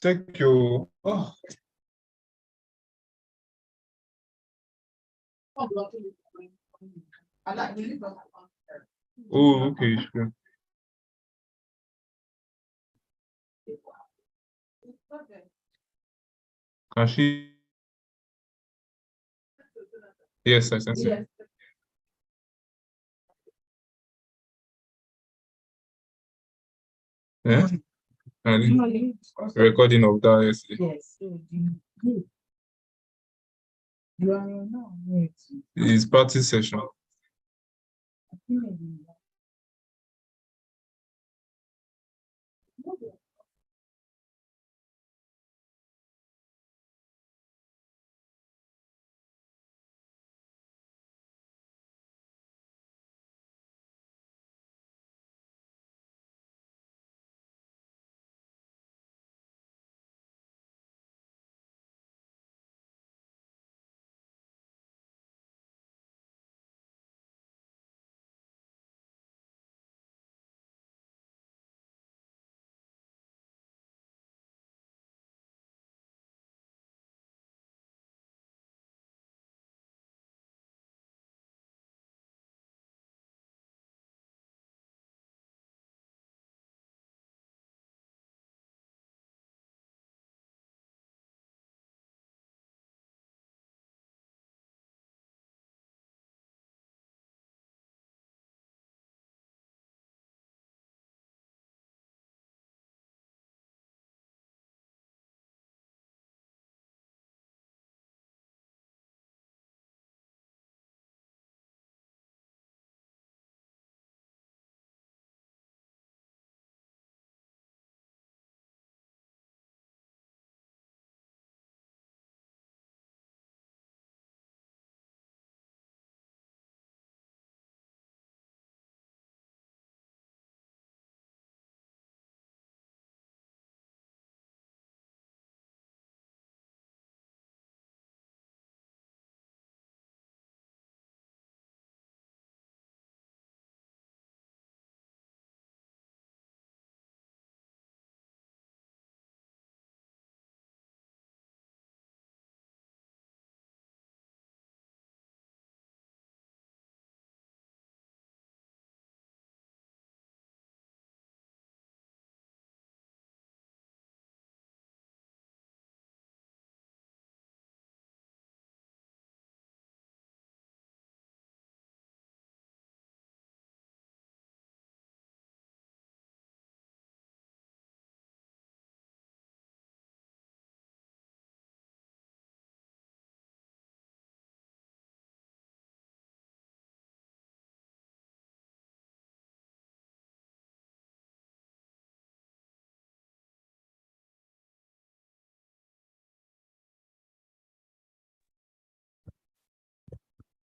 Check your. Oh. Oh, okay, sure. Can she? Yes, I sense it. Yeah. And recording of that yesterday. Yes. You are now. It's practice session.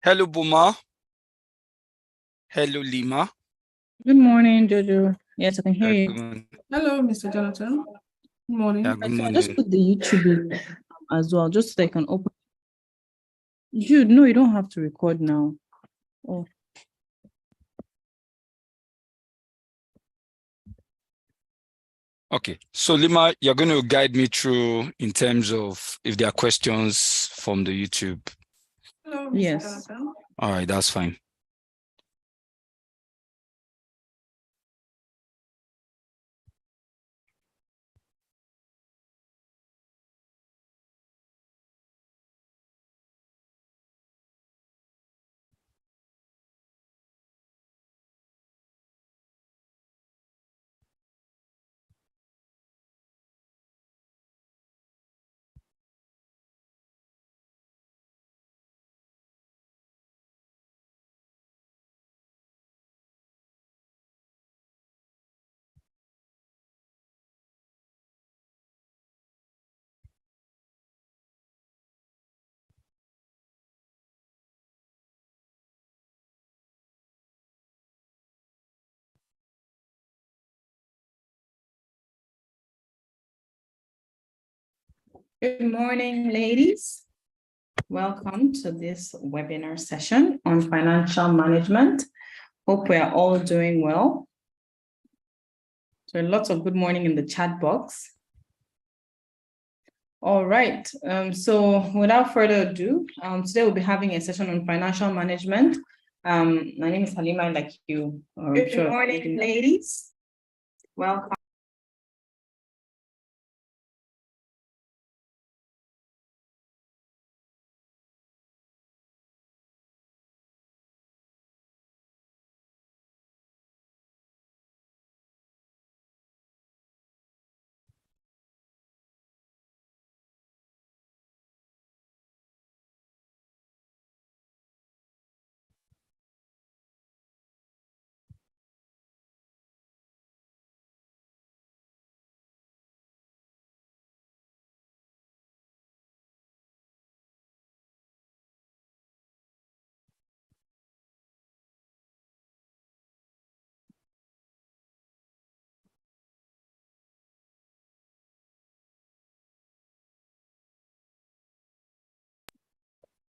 Hello, Buma. Hello, Lima. Good morning, Jojo. Yes, I can hear you. Hello, Mr. Jonathan. Good morning. Yeah, good morning. Just put the YouTube link as well, just so they can open. Jude, no, you don't have to record now. Oh. Okay, so Lima, you're going to guide me through in terms of if there are questions from the YouTube. Hello, Mr. Yes. Jonathan. All right, that's fine. Good morning, ladies. Welcome to this webinar session on financial management. Hope we are all doing well. So lots of good morning in the chat box. All right. So without further ado, today we'll be having a session on financial management. My name is Halima, like you. Good morning, ladies. Welcome.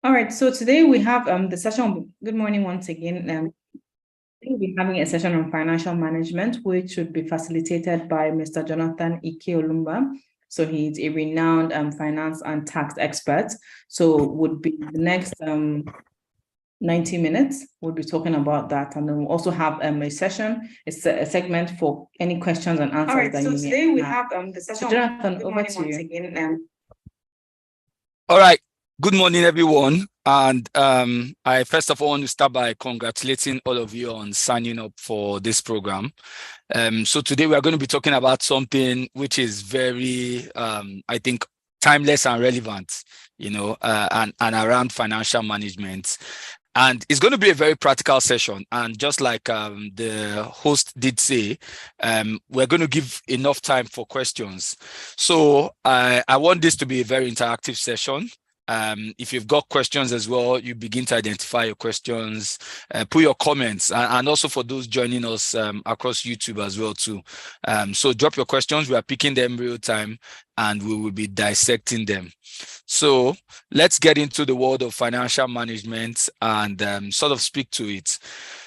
All right, so today we have the session. Good morning once again. We'll be having a session on financial management, which should be facilitated by Mr. Jonathan Ike Olumba. So he's a renowned finance and tax expert. So would be the next 90 minutes, we'll be talking about that. And then we'll also have a session, a segment for any questions and answers. All right, so today we have the session. So Jonathan, over to you. Again, All right. Good morning, everyone. And I first of all want to start by congratulating all of you on signing up for this program. So today we are going to be talking about something which is very, I think, timeless and relevant, and around financial management. And it's going to be a very practical session. And just like the host did say, we're going to give enough time for questions. So I want this to be a very interactive session. If you've got questions as well, you begin to identify your questions, put your comments, and also for those joining us across YouTube as well too. So drop your questions. We are picking them real time and we will be dissecting them. So let's get into the world of financial management and sort of speak to it.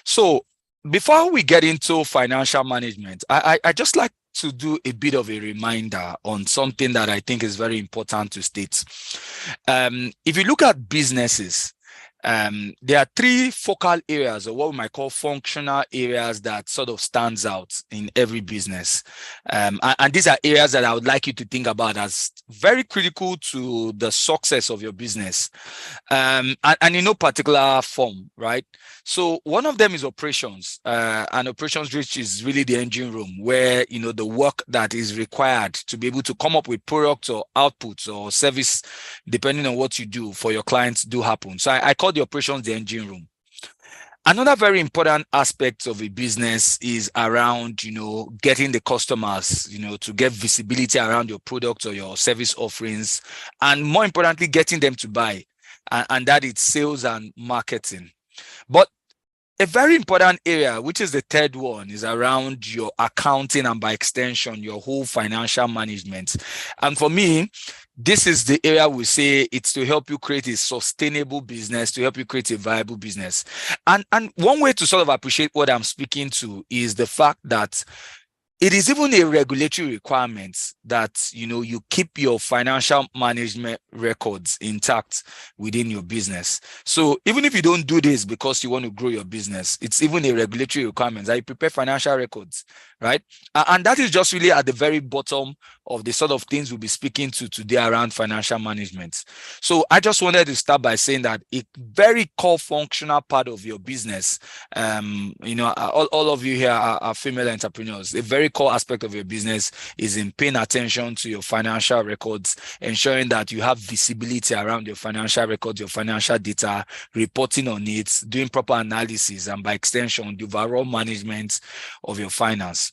So before we get into financial management, I just like to do a bit of a reminder on something that I think is very important to state. If you look at businesses, there are three focal areas, or what we might call functional areas, that sort of stands out in every business. And these are areas that I would like you to think about as very critical to the success of your business, and in no particular form, right? So one of them is operations, and operations, which is really the engine room where, the work that is required to be able to come up with products or outputs or service, depending on what you do for your clients, do happen. So I call the operations the engine room. Another very important aspect of a business is around, getting the customers, to get visibility around your product or your service offerings, and more importantly, getting them to buy, and that is sales and marketing. But a very important area, which is the third one, is around your accounting and by extension, your whole financial management. And for me, this is the area we say it's to help you create a sustainable business, to help you create a viable business. And one way to sort of appreciate what I'm speaking to is the fact that it is even a regulatory requirement that, you keep your financial management records intact within your business. So even if you don't do this because you want to grow your business, it's even a regulatory requirement that you prepare financial records, right? And that is just really at the very bottom of the sort of things we'll be speaking to today around financial management. So I just wanted to start by saying that a very core functional part of your business, all of you here are female entrepreneurs. A very core aspect of your business is in paying attention to your financial records, ensuring that you have visibility around your financial records, your financial data, reporting on it, doing proper analysis, and by extension, the overall management of your finance.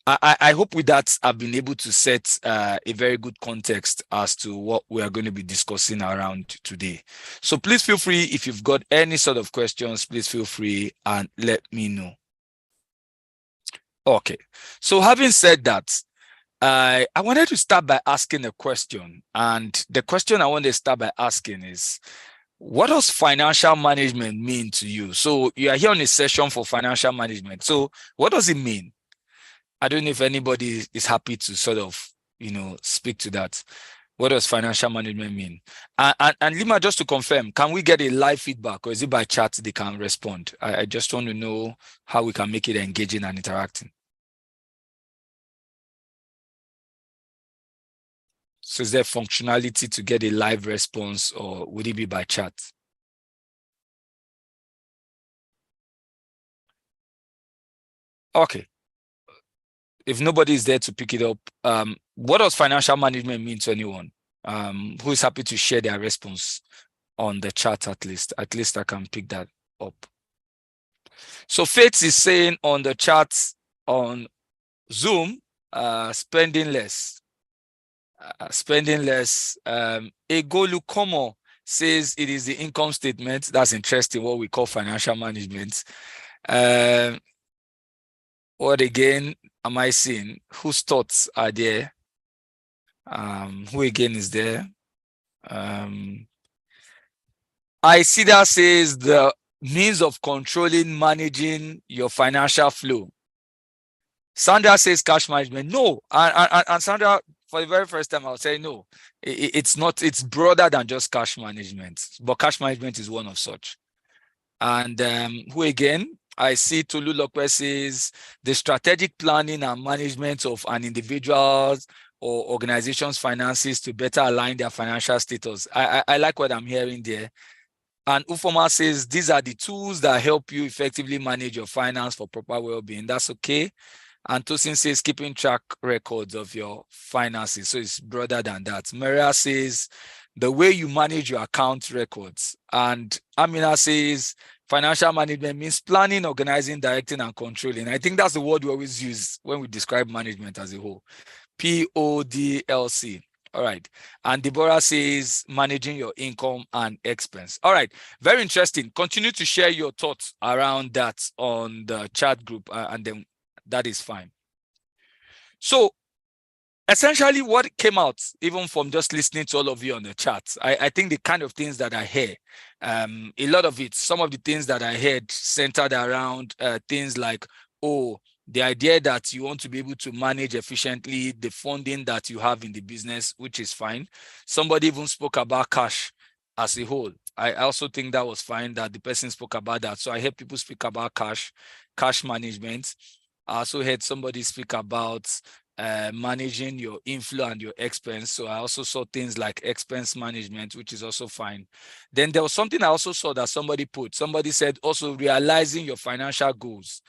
I hope with that, I've been able to set a very good context as to what we are going to be discussing around today. So please feel free, if you've got any sort of questions, please feel free and let me know. Okay, so having said that, I wanted to start by asking a question. And the question I want to start by asking is, what does financial management mean to you? So you are here on a session for financial management. So what does it mean? I don't know if anybody is happy to sort of, speak to that. What does financial management mean? And Lima, just to confirm, can we get a live feedback, or is it by chat they can respond? I just want to know how we can make it engaging and interacting. So is there functionality to get a live response, or would it be by chat? Okay. If nobody is there to pick it up, what does financial management mean to anyone? Who is happy to share their response on the chat at least? At least I can pick that up. So Faith is saying on the chat on Zoom, spending less. Spending less. Egolu Komo says it is the income statement. That's interesting, what we call financial management. What again am I seeing? Whose thoughts are there? Who again is there? I see that says the means of controlling, managing your financial flow. Sandra says cash management. No, and Sandra, for the very first time, I'll say no. It's not. It's broader than just cash management, but cash management is one of such. And who again? I see Tolu Lokwe says the strategic planning and management of an individual's or organization's finances to better align their financial status. I like what I'm hearing there. And Ufoma says these are the tools that help you effectively manage your finance for proper well-being. That's okay. And Tosin says keeping track records of your finances. So it's broader than that. Maria says the way you manage your account records. And Amina says financial management means planning, organizing, directing, and controlling. I think that's the word we always use when we describe management as a whole. PODLC. All right. And Deborah says managing your income and expense. All right. Very interesting. Continue to share your thoughts around that on the chat group, and then that is fine. So essentially what came out, even from just listening to all of you on the chat, I think the kind of things that I hear, a lot of it, some of the things that I heard centered around things like, oh, the idea that you want to be able to manage efficiently the funding that you have in the business, which is fine. Somebody even spoke about cash as a whole. I also think that was fine that the person spoke about that. So I heard people speak about cash management. I also heard somebody speak about managing your inflow and your expense. So I also saw things like expense management, which is also fine. Then there was something I also saw that somebody said also realizing your financial goals,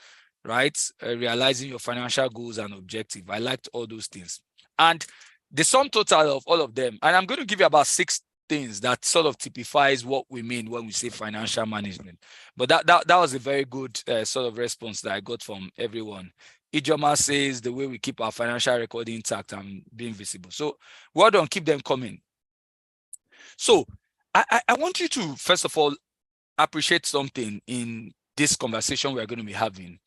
right? Realizing your financial goals and objective. I liked all those things. And the sum total of all of them, and I'm going to give you about 6 things that sort of typifies what we mean when we say financial management. But that was a very good sort of response that I got from everyone. Ijoma says the way we keep our financial record intact and being visible. So well done, keep them coming. So I want you to, first of all, appreciate something in this conversation we're going to be having.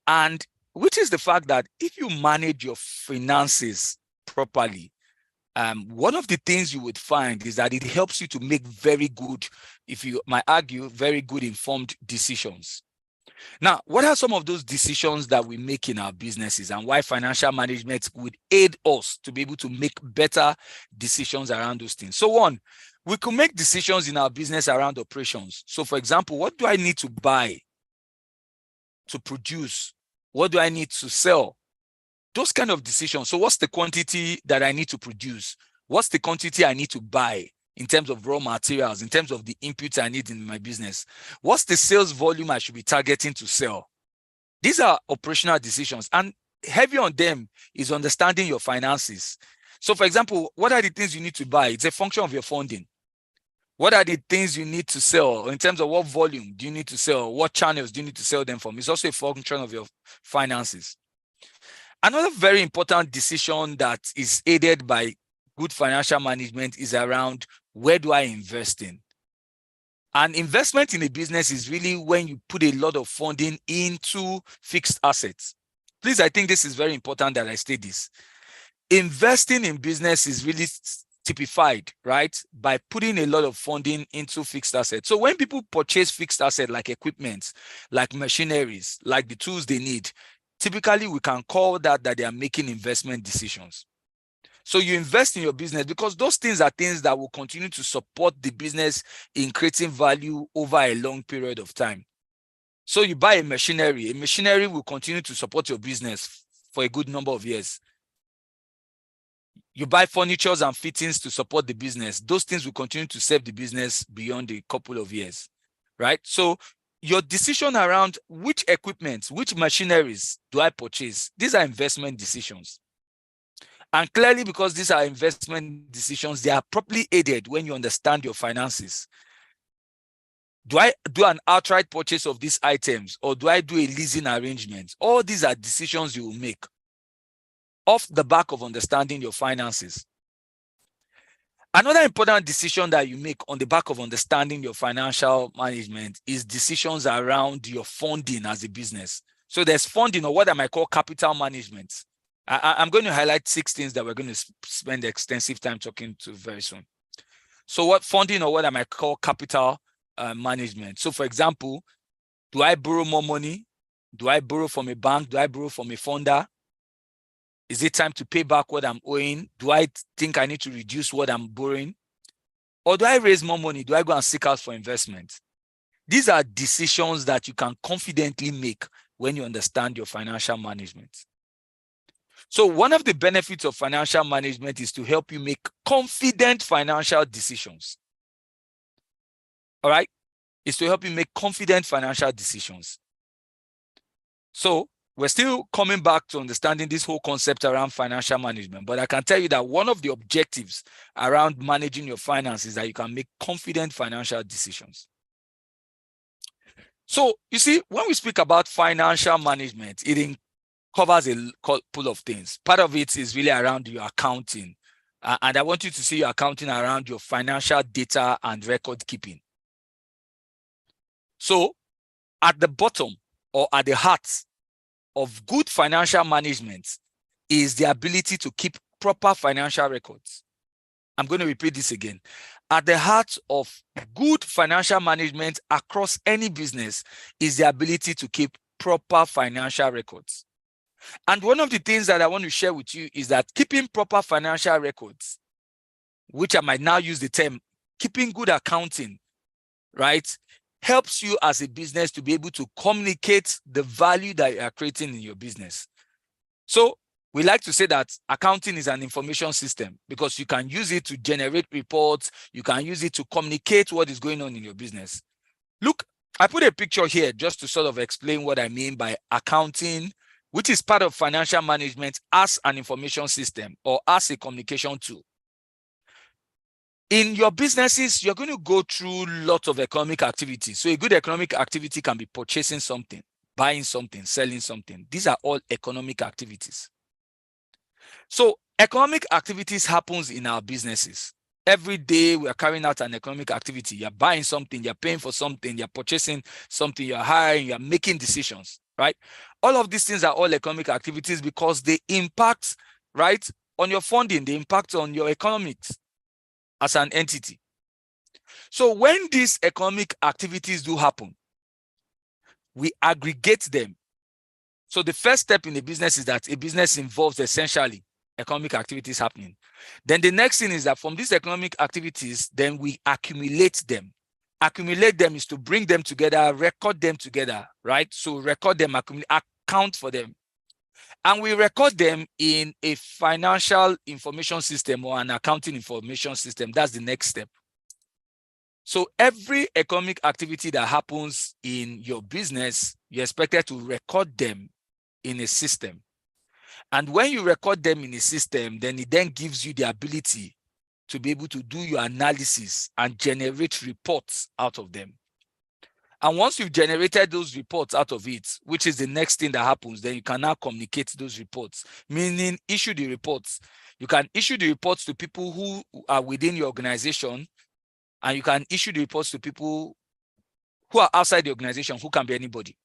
And which is the fact that if you manage your finances properly, one of the things you would find is that it helps you to make very good, if you might argue, very good informed decisions. Now, what are some of those decisions that we make in our businesses and why financial management would aid us to be able to make better decisions around those things? So one, we could make decisions in our business around operations. So for example, what do I need to buy to produce? What do I need to sell? Those kind of decisions. So what's the quantity that I need to produce? What's the quantity I need to buy in terms of raw materials, in terms of the inputs I need in my business? What's the sales volume I should be targeting to sell? These are operational decisions, and heavy on them is understanding your finances. So for example, what are the things you need to buy? It's a function of your funding. What are the things you need to sell in terms of what volume do you need to sell? What channels do you need to sell them from? It's also a function of your finances. Another very important decision that is aided by good financial management is around where do I invest in? And investment in a business is really when you put a lot of funding into fixed assets. Please, I think this is very important that I state this. Investing in business is really typified, right, by putting a lot of funding into fixed assets. So when people purchase fixed assets like equipment, like machineries, like the tools they need, typically we can call that they are making investment decisions. So you invest in your business because those things are things that will continue to support the business in creating value over a long period of time. So you buy a machinery will continue to support your business for a good number of years. You buy furnitures and fittings to support the business. Those things will continue to serve the business beyond a couple of years, right? So your decision around which equipment, which machineries do I purchase, these are investment decisions. And clearly, because these are investment decisions, they are properly aided when you understand your finances. Do I do an outright purchase of these items, or do I do a leasing arrangement? All these are decisions you will make off the back of understanding your finances. Another important decision that you make on the back of understanding your financial management is decisions around your funding as a business. So there's funding, or what I might call capital management. I'm going to highlight 6 things that we're going to spend extensive time talking to very soon. So what funding, or what I might call capital management. So for example, do I borrow more money? Do I borrow from a bank? Do I borrow from a funder? Is it time to pay back what I'm owing? Do I think I need to reduce what I'm borrowing? Or do I raise more money? Do I go and seek out for investment? These are decisions that you can confidently make when you understand your financial management. So one of the benefits of financial management is to help you make confident financial decisions. All right? It's to help you make confident financial decisions. So we're still coming back to understanding this whole concept around financial management, but I can tell you that one of the objectives around managing your finances is that you can make confident financial decisions. So you see, when we speak about financial management, it covers a couple of things. Part of it is really around your accounting. And I want you to see your accounting around your financial data and record keeping. So at the bottom, or at the heart of good financial management, is the ability to keep proper financial records. I'm going to repeat this again. At the heart of good financial management across any business is the ability to keep proper financial records. And one of the things that I want to share with you is that keeping proper financial records, which I might now use the term keeping good accounting, right, helps you as a business to be able to communicate the value that you are creating in your business. So we like to say that accounting is an information system because you can use it to generate reports. You can use it to communicate what is going on in your business. Look, I put a picture here just to sort of explain what I mean by accounting, which is part of financial management as an information system or as a communication tool. In your businesses, you're going to go through lots of economic activity. So a good economic activity can be purchasing something, buying something, selling something. These are all economic activities. So economic activities happens in our businesses. Every day we are carrying out an economic activity. You're buying something, you're paying for something, you're purchasing something, you're hiring, you're making decisions, right? All of these things are all economic activities because they impact, right, on your funding, they impact on your economics as an entity. So when these economic activities do happen, we aggregate them. So the first step in a business is that a business involves essentially economic activities happening. Then the next thing is that from these economic activities, then we accumulate them. Accumulate them is to bring them together, record them together, right? So record them, account for them. And we record them in a financial information system or an accounting information system. That's the next step. So every economic activity that happens in your business, you're expected to record them in a system. And when you record them in a system, then it then gives you the ability to be able to do your analysis and generate reports out of them. And once you've generated those reports out of it, which is the next thing that happens, then you can now communicate those reports, meaning issue the reports. You can issue the reports to people who are within your organization, and you can issue the reports to people who are outside the organization, who can be anybody.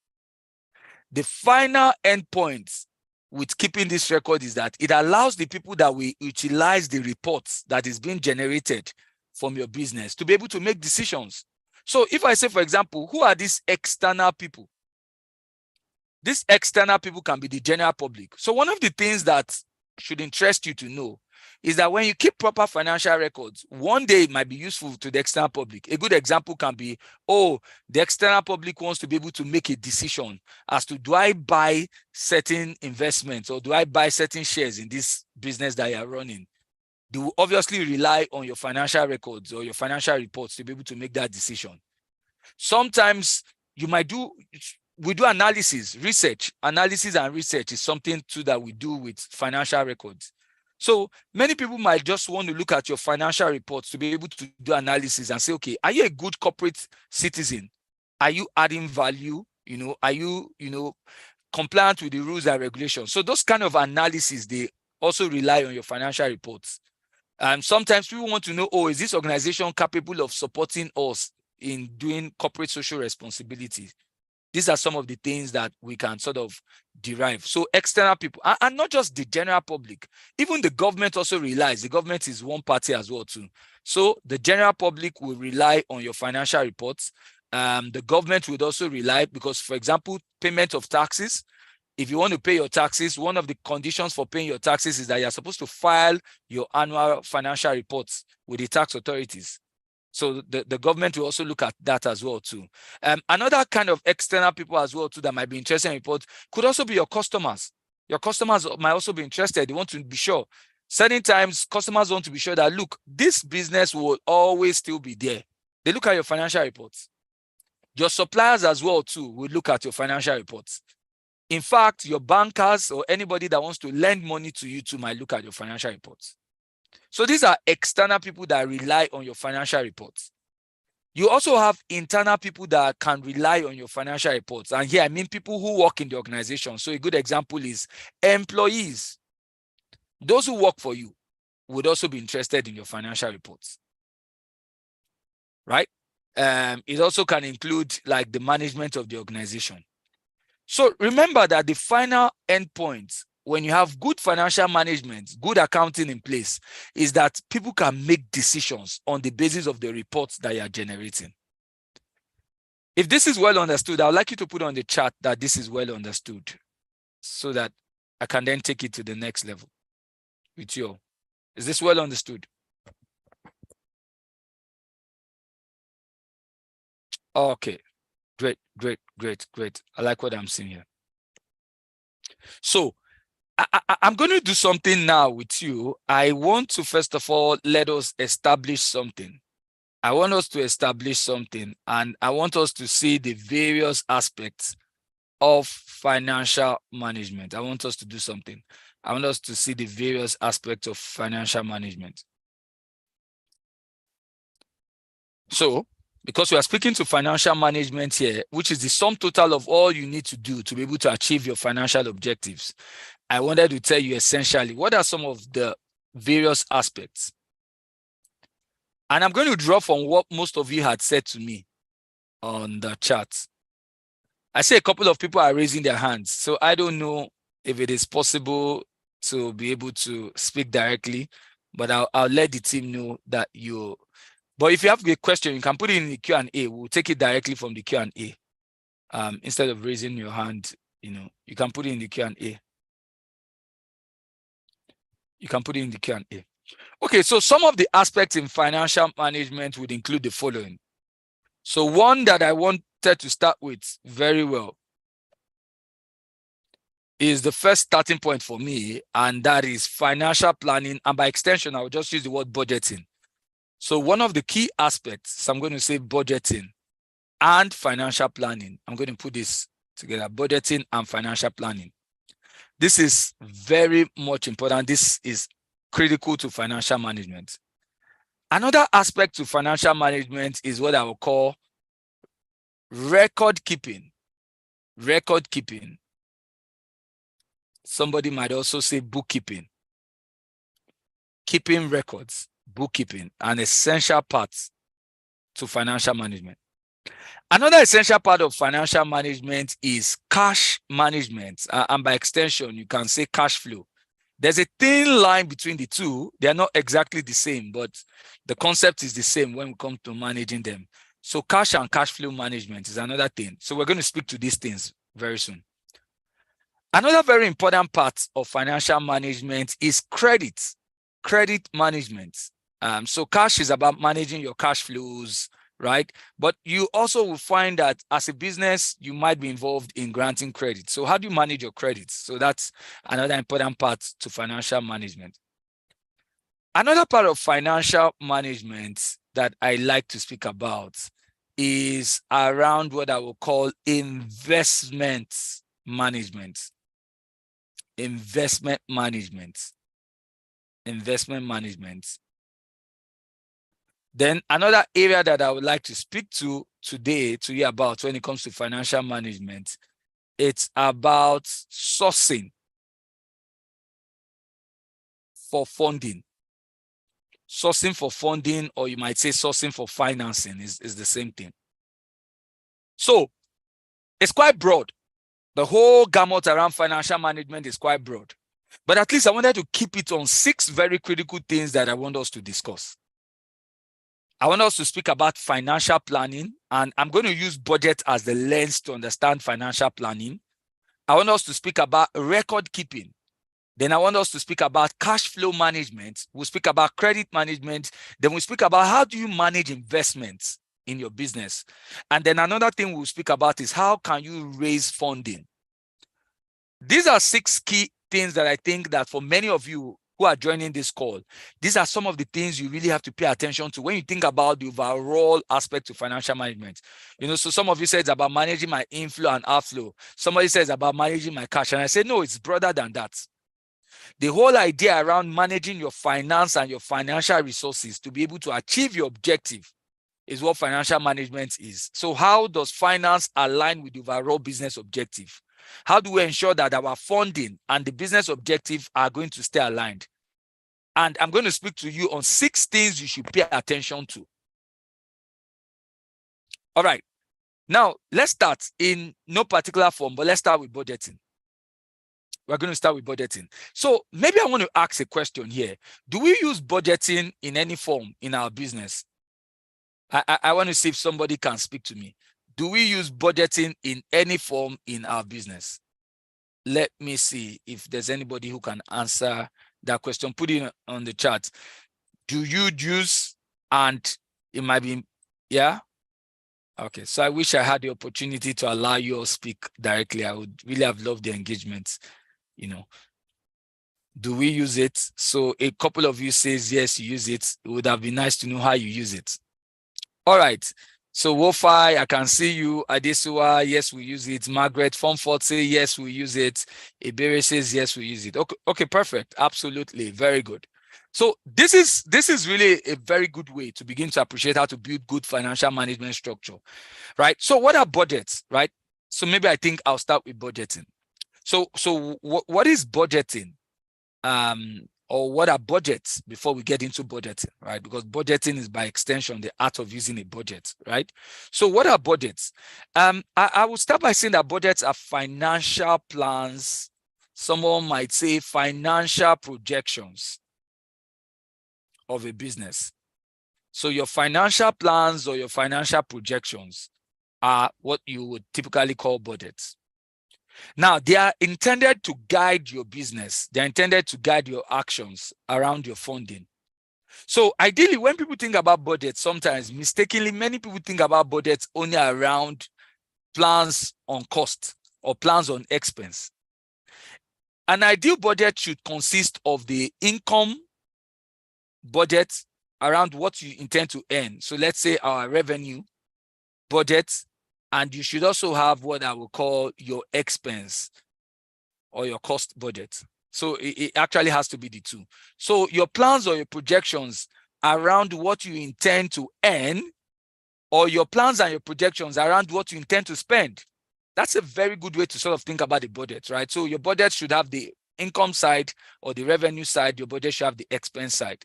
The final endpoint with keeping this record is that it allows the people that will utilize the reports that is being generated from your business to be able to make decisions. So if I say, for example, who are these external people? These external people can be the general public. So one of the things that should interest you to know is that when you keep proper financial records, one day it might be useful to the external public. A good example can be, oh, the external public wants to be able to make a decision as to, do I buy certain investments or do I buy certain shares in this business that you are running? They will obviously rely on your financial records or your financial reports to be able to make that decision. Sometimes we do analysis and research is something too that we do with financial records. So many people might just want to look at your financial reports to be able to do analysis and say, okay, are you a good corporate citizen? Are you adding value? Are you, compliant with the rules and regulations? So those kind of analysis, they also rely on your financial reports. And sometimes people want to know, oh, is this organization capable of supporting us in doing corporate social responsibility? These are some of the things that we can sort of derive. So external people, and not just the general public, even the government also relies. The government is one party as well too. So the general public will rely on your financial reports. The government would also rely because, for example, payment of taxes. If you want to pay your taxes, one of the conditions for paying your taxes is that you're supposed to file your annual financial reports with the tax authorities. So the government will also look at that as well too. Another kind of external people as well too that might be interested in reports could also be your customers. Your customers might also be interested. They want to be sure. Certain times, customers want to be sure that, look, this business will always still be there. They look at your financial reports. Your suppliers as well too will look at your financial reports. In fact, your bankers or anybody that wants to lend money to you too might look at your financial reports. So these are external people that rely on your financial reports. You also have internal people that can rely on your financial reports. And here I mean people who work in the organization. So a good example is employees. Those who work for you would also be interested in your financial reports. Right? It also can include like the management of the organization. So remember that the final endpoint, when you have good financial management, good accounting in place, is that people can make decisions on the basis of the reports that you are generating. If this is well understood, I would like you to put on the chat that this is well understood so that I can then take it to the next level with you. Is this well understood? Okay. Great. I like what I'm seeing here. So I'm going to do something now with you. I want to, first of all, let us establish something. I want us to establish something, and I want us to see the various aspects of financial management. I want us to do something. I want us to see the various aspects of financial management. So, because we are speaking to financial management here, which is the sum total of all you need to do to be able to achieve your financial objectives, I wanted to tell you essentially what are some of the various aspects. And I'm going to draw from what most of you had said to me on the chat. I see a couple of people are raising their hands, so I don't know if it is possible to be able to speak directly, but I'll let the team know that you. But if you have a question, you can put it in the Q&A. We'll take it directly from the Q&A. Instead of raising your hand, you can put it in the Q&A. You can put it in the Q&A. Okay, so some of the aspects in financial management would include the following. So one that I wanted to start with very well is the first starting point for me, and that is financial planning. And by extension, I will just use the word budgeting. So one of the key aspects, so I'm going to say budgeting and financial planning. I'm going to put this together, budgeting and financial planning. This is very much important. This is critical to financial management. Another aspect to financial management is what I will call record keeping. Record keeping. Somebody might also say bookkeeping. Keeping records. Bookkeeping, an essential part to financial management. Another essential part of financial management is cash management, and by extension, you can say cash flow. There's a thin line between the two. They are not exactly the same, but the concept is the same when we come to managing them. So cash and cash flow management is another thing. So we're going to speak to these things very soon. Another very important part of financial management is credit. credit management. So cash is about managing your cash flows, right? But you also will find that as a business, you might be involved in granting credit. So how do you manage your credits? So that's another important part to financial management. Another part of financial management that I like to speak about is around what I will call investment management. Investment management. Investment management. Then another area that I would like to speak to today to you about when it comes to financial management, it's about sourcing for funding. Sourcing for funding, or you might say sourcing for financing is the same thing. So it's quite broad. The whole gamut around financial management is quite broad. But at least I wanted to keep it on 6 very critical things that I want us to discuss. I want us to speak about financial planning, and I'm going to use budget as the lens to understand financial planning. I want us to speak about record keeping. Then I want us to speak about cash flow management. We'll speak about credit management. Then we'll speak about how do you manage investments in your business. And then another thing we'll speak about is how can you raise funding. These are 6 key things that I think that for many of you who are joining this call, these are some of the things you really have to pay attention to when you think about the overall aspect of financial management. You know, so some of you say it's about managing my inflow and outflow. Somebody says about managing my cash. And I say, no, it's broader than that. The whole idea around managing your finance and your financial resources to be able to achieve your objective is what financial management is. So how does finance align with the overall business objective? How do we ensure that our funding and the business objective are going to stay aligned? And I'm going to speak to you on 6 things you should pay attention to. All right. Now, let's start in no particular form, but let's start with budgeting. We're going to start with budgeting. So maybe I want to ask a question here. Do we use budgeting in any form in our business? I want to see if somebody can speak to me. Do we use budgeting in any form in our business? Let me see if there's anybody who can answer that question. Put it on the chat. Do you use, and it might be, yeah? Okay, so I wish I had the opportunity to allow you to speak directly. I would really have loved the engagement, you know. Do we use it? So a couple of you says, yes, you use it. It would have been nice to know how you use it. All right. So Wofi, I can see you. Adesua, yes, we use it. Margaret Fomfort say, yes, we use it. Ibere says, yes, we use it. Okay, perfect. Absolutely. Very good. So this is really a very good way to begin to appreciate how to build good financial management structure, right? So what are budgets, right? So maybe I think I'll start with budgeting. So what is budgeting? Or what are budgets before we get into budgeting, right? Because budgeting is by extension the art of using a budget, right? So what are budgets? I will start by saying that budgets are financial plans. Someone might say financial projections of a business. So your financial plans or your financial projections are what you would typically call budgets. Now, they are intended to guide your business. They're intended to guide your actions around your funding. So ideally, when people think about budgets, sometimes mistakenly, many people think about budgets only around plans on cost or plans on expense. An ideal budget should consist of the income budget around what you intend to earn. So let's say our revenue budget. And you should also have what I will call your expense or your cost budget. So it actually has to be the two. So your plans or your projections around what you intend to earn, or your plans and your projections around what you intend to spend. That's a very good way to sort of think about the budget, right? So your budget should have the income side or the revenue side. Your budget should have the expense side.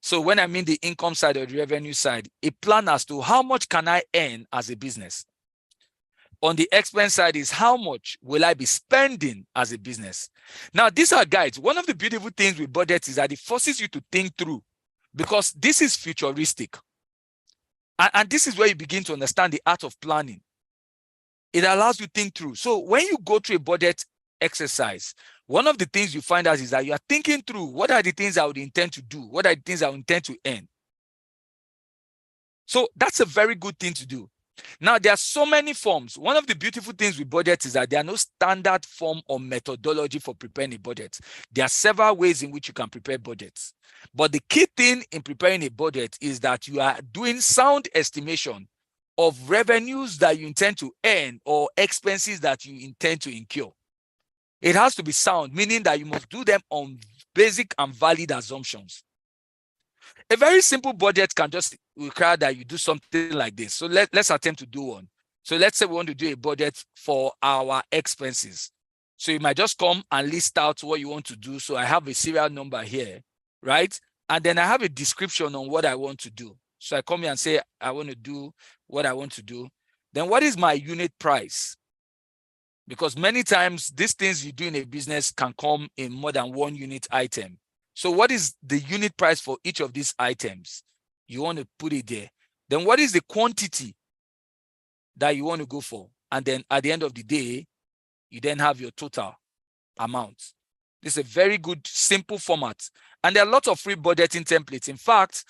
So when I mean the income side or the revenue side, a plan as to how much can I earn as a business. On the expense side is how much will I be spending as a business. Now, these are guides. One of the beautiful things with budget is that it forces you to think through, because this is futuristic. And this is where you begin to understand the art of planning. It allows you to think through. So when you go through a budget exercise, one of the things you find out is that you are thinking through, what are the things I would intend to do? What are the things I would intend to earn? So that's a very good thing to do. Now, there are so many forms. One of the beautiful things with budgets is that there are no standard form or methodology for preparing a budget. There are several ways in which you can prepare budgets. But the key thing in preparing a budget is that you are doing sound estimation of revenues that you intend to earn or expenses that you intend to incur. It has to be sound, meaning that you must do them on basic and valid assumptions. A very simple budget can just require that you do something like this. So let's attempt to do one. So let's say we want to do a budget for our expenses. So you might just come and list out what you want to do. So I have a serial number here, right? And then I have a description on what I want to do. So I come here and say, I want to do what I want to do. Then what is my unit price? Because many times these things you do in a business can come in more than one unit item. So what is the unit price for each of these items? You want to put it there. Then what is the quantity that you want to go for? And then at the end of the day, you then have your total amount. This is a very good, simple format. And there are lots of free budgeting templates. In fact,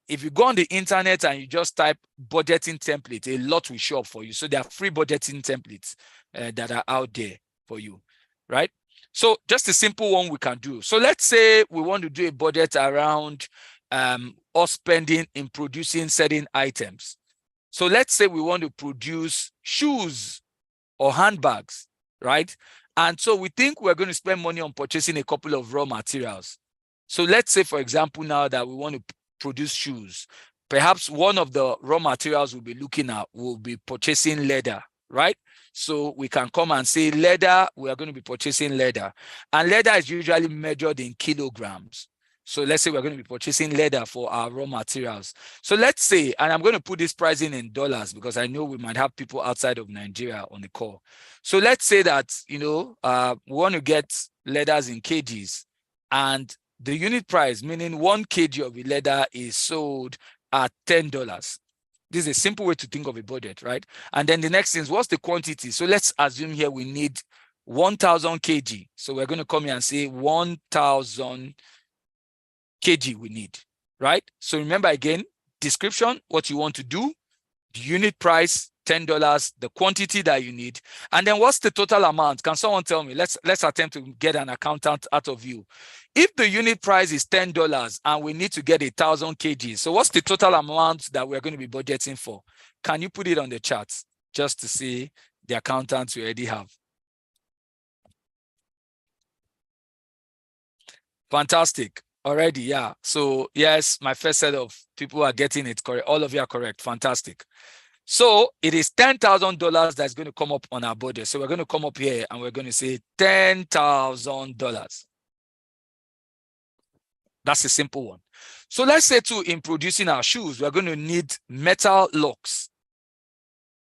if you go on the internet and you just type budgeting template, a lot will show up for you. So there are free budgeting templates that are out there for you, right? So just a simple one we can do. So let's say we want to do a budget around us spending in producing certain items. So let's say we want to produce shoes or handbags, right? And so we think we're going to spend money on purchasing a couple of raw materials. So let's say, for example, now that we want to produce shoes, perhaps one of the raw materials we'll be looking at will be purchasing leather, right? So we can come and say leather, we are going to be purchasing leather. And leather is usually measured in kilograms. So let's say we're going to be purchasing leather for our raw materials. So let's say, and I'm going to put this pricing in dollars because I know we might have people outside of Nigeria on the call. So let's say that, we want to get leathers in kgs, and the unit price, meaning 1 kg of the leather, is sold at $10. This is a simple way to think of a budget, right? And then the next thing is, what's the quantity? So let's assume here we need 1,000 kg. So we're going to come here and say 1,000 kg we need, right? So remember again, description, what you want to do, the unit price, $10, the quantity that you need, and then what's the total amount? Can someone tell me? Let's attempt to get an accountant out of you. If the unit price is $10 and we need to get 1,000 kg, so what's the total amount that we're going to be budgeting for? Can you put it on the chart just to see the accountants we already have? Fantastic. Already, yeah. So yes, my first set of people are getting it correct. All of you are correct. Fantastic. So it is $10,000 that's going to come up on our budget. So we're going to come up here and we're going to say $10,000. That's a simple one. So let's say too, in producing our shoes, we're going to need metal locks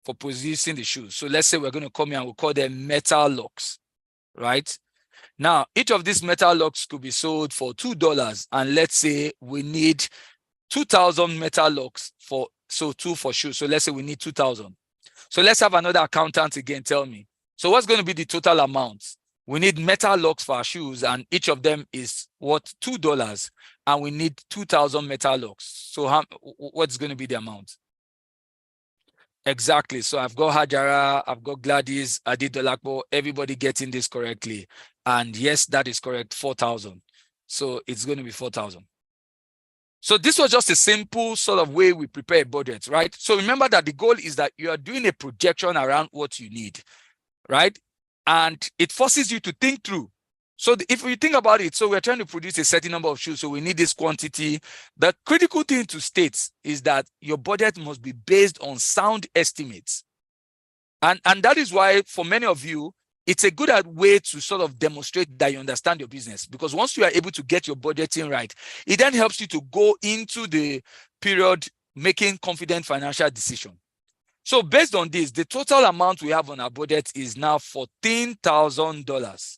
for producing the shoes. So let's say we're going to come here and we'll call them metal locks, right? Now, each of these metal locks could be sold for $2. And let's say we need 2,000 metal locks for, so 2 for shoes. So let's say we need 2,000. So let's have another accountant again tell me. So what's going to be the total amount? We need metal locks for our shoes, and each of them is what? $2. And we need 2,000 metal locks. So what's going to be the amount? Exactly. So I've got Hajara, I've got Gladys, Adidolakbo, everybody getting this correctly. And yes, that is correct, 4,000. So it's going to be 4,000. So this was just a simple sort of way we prepare a budget, right? So remember that the goal is that you are doing a projection around what you need, right? And it forces you to think through. So if you think about it, so we're trying to produce a certain number of shoes, so we need this quantity. The critical thing to state is that your budget must be based on sound estimates. And that is why for many of you, it's a good way to sort of demonstrate that you understand your business, because once you are able to get your budgeting right, it then helps you to go into the period making confident financial decisions. So based on this, the total amount we have on our budget is now $14,000.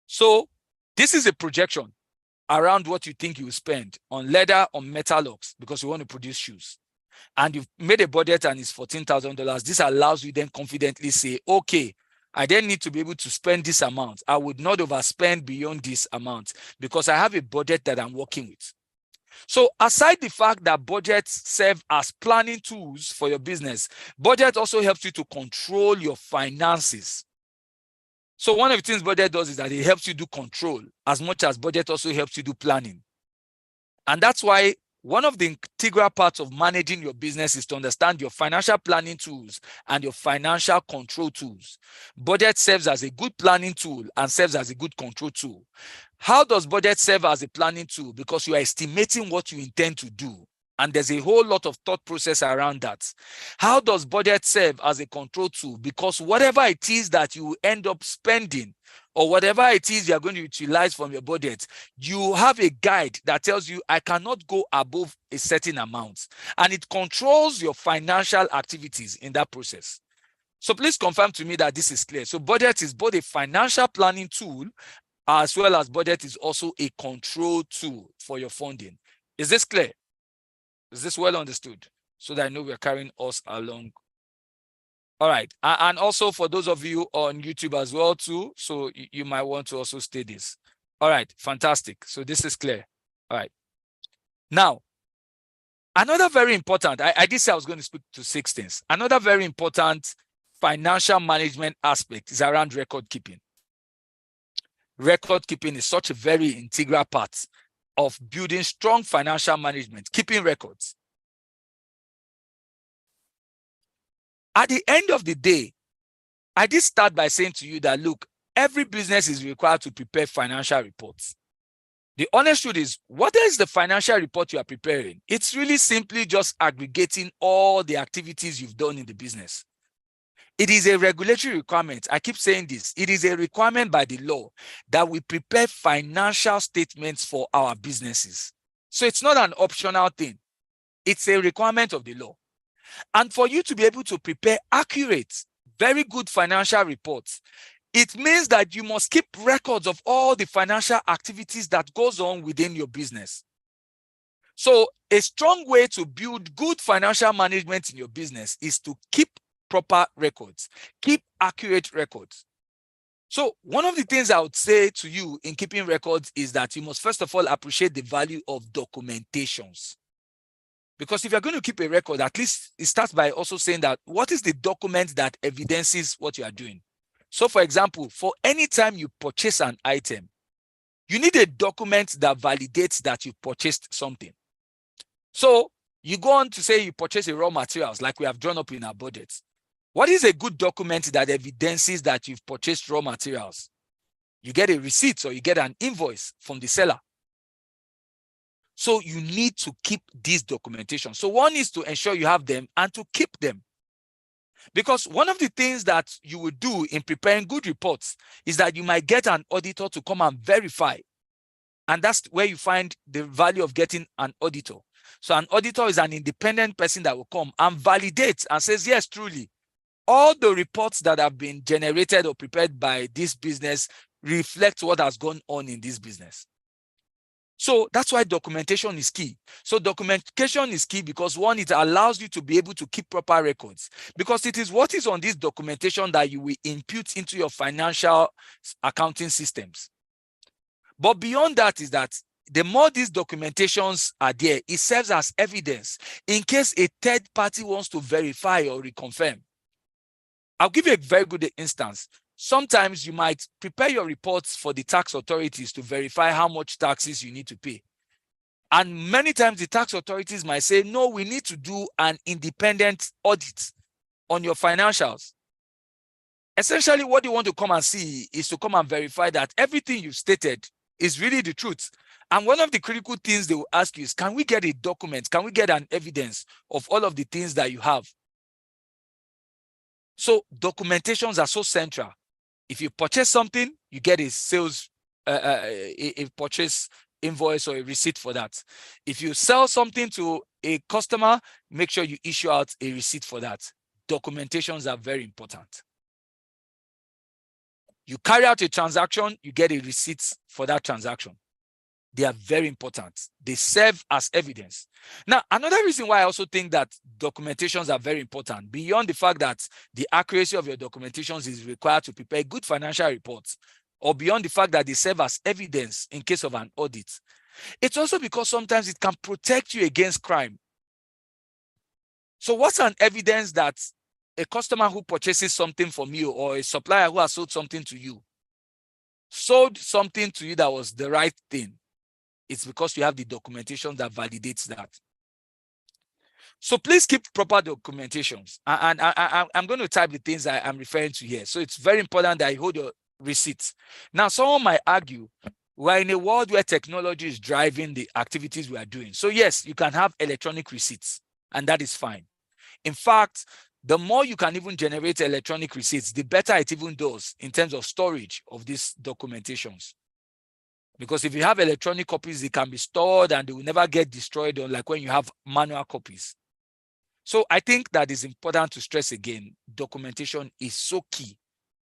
So this is a projection around what you think you will spend on leather, on metal locks, because you want to produce shoes. And you've made a budget and it's $14,000. This allows you then confidently say, okay, I then need to be able to spend this amount. I would not overspend beyond this amount because I have a budget that I'm working with. So aside the fact that budgets serve as planning tools for your business, budget also helps you to control your finances. So one of the things budget does is that it helps you do control as much as budget also helps you do planning. And that's why one of the integral parts of managing your business is to understand your financial planning tools and your financial control tools. Budget serves as a good planning tool and serves as a good control tool. How does budget serve as a planning tool? Because you are estimating what you intend to do. And there's a whole lot of thought process around that. How does budget serve as a control tool? Because whatever it is that you end up spending or whatever it is you're going to utilize from your budget, you have a guide that tells you, I cannot go above a certain amount. And it controls your financial activities in that process. So please confirm to me that this is clear. So budget is both a financial planning tool as well as budget is also a control tool for your funding. Is this clear? Is this well understood? So that I know we're carrying us along. All right. And also for those of you on YouTube as well too, so you might want to also state this. All right. Fantastic. So this is clear. All right. Now, another very important, I did say I was going to speak to 6 things. Another very important financial management aspect is around record keeping. Record keeping is such a very integral part of building strong financial management, keeping records. At the end of the day, I did start by saying to you that, look, every business is required to prepare financial reports. The honest truth is, what is the financial report you are preparing? It's really simply just aggregating all the activities you've done in the business. It is a regulatory requirement. I keep saying this. It is a requirement by the law that we prepare financial statements for our businesses. So it's not an optional thing. It's a requirement of the law. And for you to be able to prepare accurate, very good financial reports, it means that you must keep records of all the financial activities that goes on within your business. So a strong way to build good financial management in your business is to keep proper records, keep accurate records. So one of the things I would say to you in keeping records is that you must first of all appreciate the value of documentations. Because if you're going to keep a record, at least it starts by also saying that what is the document that evidences what you are doing? So for example, for any time you purchase an item, you need a document that validates that you purchased something. So you go on to say you purchase a raw materials like we have drawn up in our budgets. What is a good document that evidences that you've purchased raw materials? You get a receipt or you get an invoice from the seller. So you need to keep this documentation. So one is to ensure you have them and to keep them. Because one of the things that you will do in preparing good reports is that you might get an auditor to come and verify. And that's where you find the value of getting an auditor. So an auditor is an independent person that will come and validate and says, yes, truly, all the reports that have been generated or prepared by this business reflect what has gone on in this business. So that's why documentation is key. So documentation is key because one, it allows you to be able to keep proper records because it is what is on this documentation that you will impute into your financial accounting systems. But beyond that is that the more these documentations are there, it serves as evidence in case a third party wants to verify or reconfirm. I'll give you a very good instance. Sometimes you might prepare your reports for the tax authorities to verify how much taxes you need to pay. And many times the tax authorities might say, no, we need to do an independent audit on your financials. Essentially, what you want to come and see is to come and verify that everything you've stated is really the truth. And one of the critical things they will ask you is, can we get a document? Can we get an evidence of all of the things that you have? So documentations are so central. If you purchase something, you get a sales, a purchase invoice or a receipt for that. If you sell something to a customer, make sure you issue out a receipt for that. Documentations are very important. You carry out a transaction, you get a receipt for that transaction. They are very important. They serve as evidence. Now, another reason why I also think that documentations are very important, beyond the fact that the accuracy of your documentations is required to prepare good financial reports, or beyond the fact that they serve as evidence in case of an audit, it's also because sometimes it can protect you against crime. So what's an evidence that a customer who purchases something from you, or a supplier who has sold something to you, sold something to you that was the right thing? It's because you have the documentation that validates that. So please keep proper documentations. And I'm going to type the things I'm referring to here. So it's very important that you hold your receipts. Now, someone might argue, we're in a world where technology is driving the activities we are doing. So yes, you can have electronic receipts, and that is fine. In fact, the more you can even generate electronic receipts, the better it even does in terms of storage of these documentations. Because if you have electronic copies, they can be stored and they will never get destroyed, unlike when you have manual copies. So I think that is important to stress again. Documentation is so key,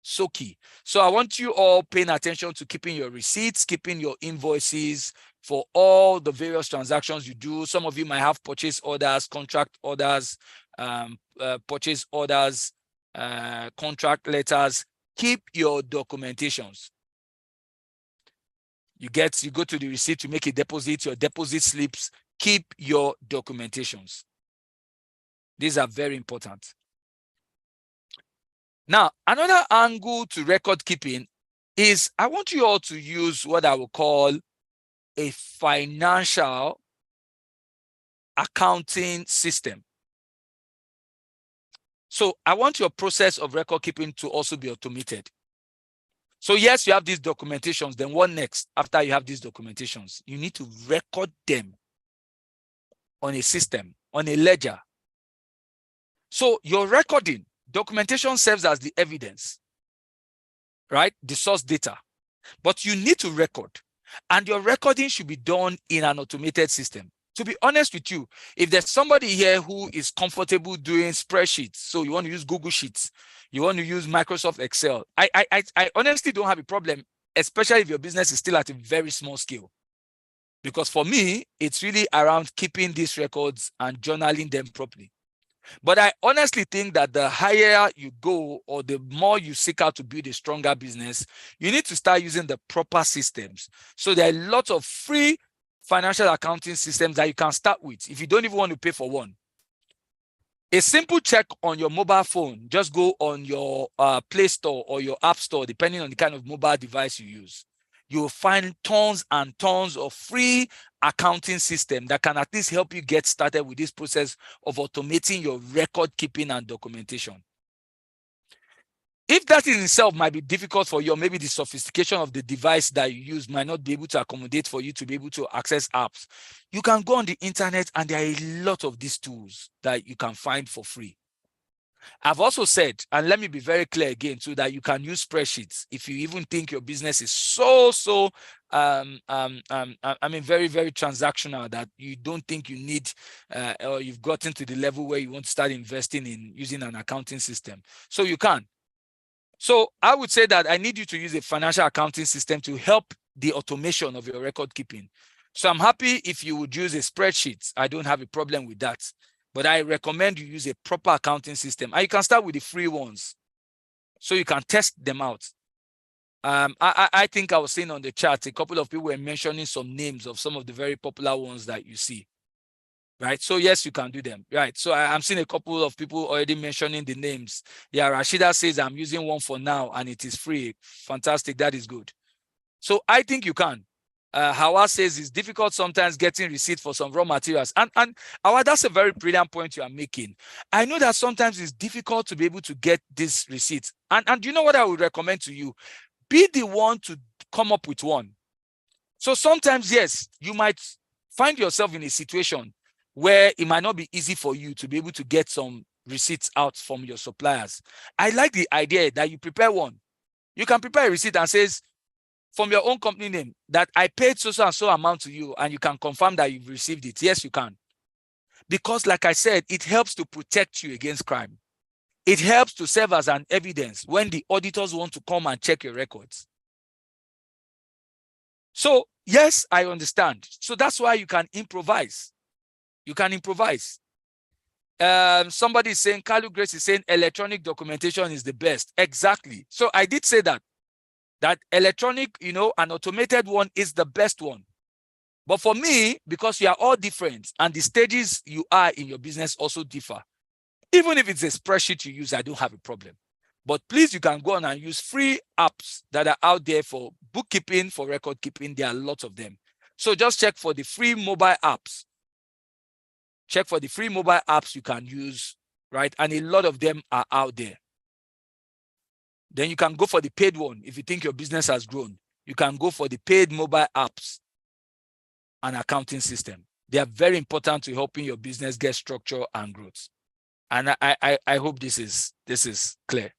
so key. So I want you all paying attention to keeping your receipts, keeping your invoices for all the various transactions you do. Some of you might have purchase orders, contract orders, purchase orders, contract letters. Keep your documentations. You go to the receipt to make a deposit, your deposit slips. Keep your documentations. These are very important. Now, another angle to record keeping is I want you all to use what I will call a financial accounting system. So I want your process of record keeping to also be automated. So yes, you have these documentations. Then what next after you have these documentations? You need to record them on a system, on a ledger. So your recording, documentation serves as the evidence, right? The source data. But you need to record. And your recording should be done in an automated system. To be honest with you, if there's somebody here who is comfortable doing spreadsheets, so you want to use Google Sheets, you want to use Microsoft Excel, I honestly don't have a problem, especially if your business is still at a very small scale. Because for me, it's really around keeping these records and journaling them properly. But I honestly think that the higher you go, or the more you seek out to build a stronger business, you need to start using the proper systems. So there are lots of free financial accounting systems that you can start with if you don't even want to pay for one. A simple check on your mobile phone, just go on your Play Store or your App Store, depending on the kind of mobile device you use. You will find tons and tons of free accounting system that can at least help you get started with this process of automating your record keeping and documentation. If that in itself might be difficult for you, or maybe the sophistication of the device that you use might not be able to accommodate for you to be able to access apps, you can go on the internet and there are a lot of these tools that you can find for free. I've also said, and let me be very clear again, so that you can use spreadsheets if you even think your business is very, very transactional, that you don't think you need, or you've gotten to the level where you want to start investing in using an accounting system. So you can. So I would say that I need you to use a financial accounting system to help the automation of your record keeping. So I'm happy if you would use a spreadsheet. I don't have a problem with that. But I recommend you use a proper accounting system. And you can start with the free ones, so you can test them out. I think I was seeing on the chat, a couple of people were mentioning some names of some of the very popular ones that you see. Right? So yes, you can do them. Right? So I'm seeing a couple of people already mentioning the names. Yeah, Rashida says, I'm using one for now and it is free. Fantastic. That is good. So I think you can. Hawa says it's difficult sometimes getting receipt for some raw materials. And Hawa, that's a very brilliant point you are making. I know that sometimes it's difficult to be able to get this receipt. And you know what I would recommend to you? Be the one to come up with one. So sometimes, yes, you might find yourself in a situation where it might not be easy for you to be able to get some receipts out from your suppliers. I like the idea that you prepare one. You can prepare a receipt and says, from your own company name, that I paid so and so amount to you, and you can confirm that you've received it. Yes, you can. Because like I said, it helps to protect you against crime. It helps to serve as an evidence when the auditors want to come and check your records. So Yes, I understand. So that's why you can improvise. You can improvise. Somebody is saying, Carlo Grace is saying electronic documentation is the best. Exactly. So I did say that electronic, an automated one is the best one. But for me, because you are all different and the stages you are in your business also differ, even if it's a spreadsheet you use, I don't have a problem. But please, you can go on and use free apps that are out there for bookkeeping, for record keeping. There are lots of them. So just check for the free mobile apps. Check for the free mobile apps you can use, right? And a lot of them are out there. Then you can go for the paid one. If you think your business has grown, you can go for the paid mobile apps and accounting system. They are very important to helping your business get structure and growth. And I hope this is clear.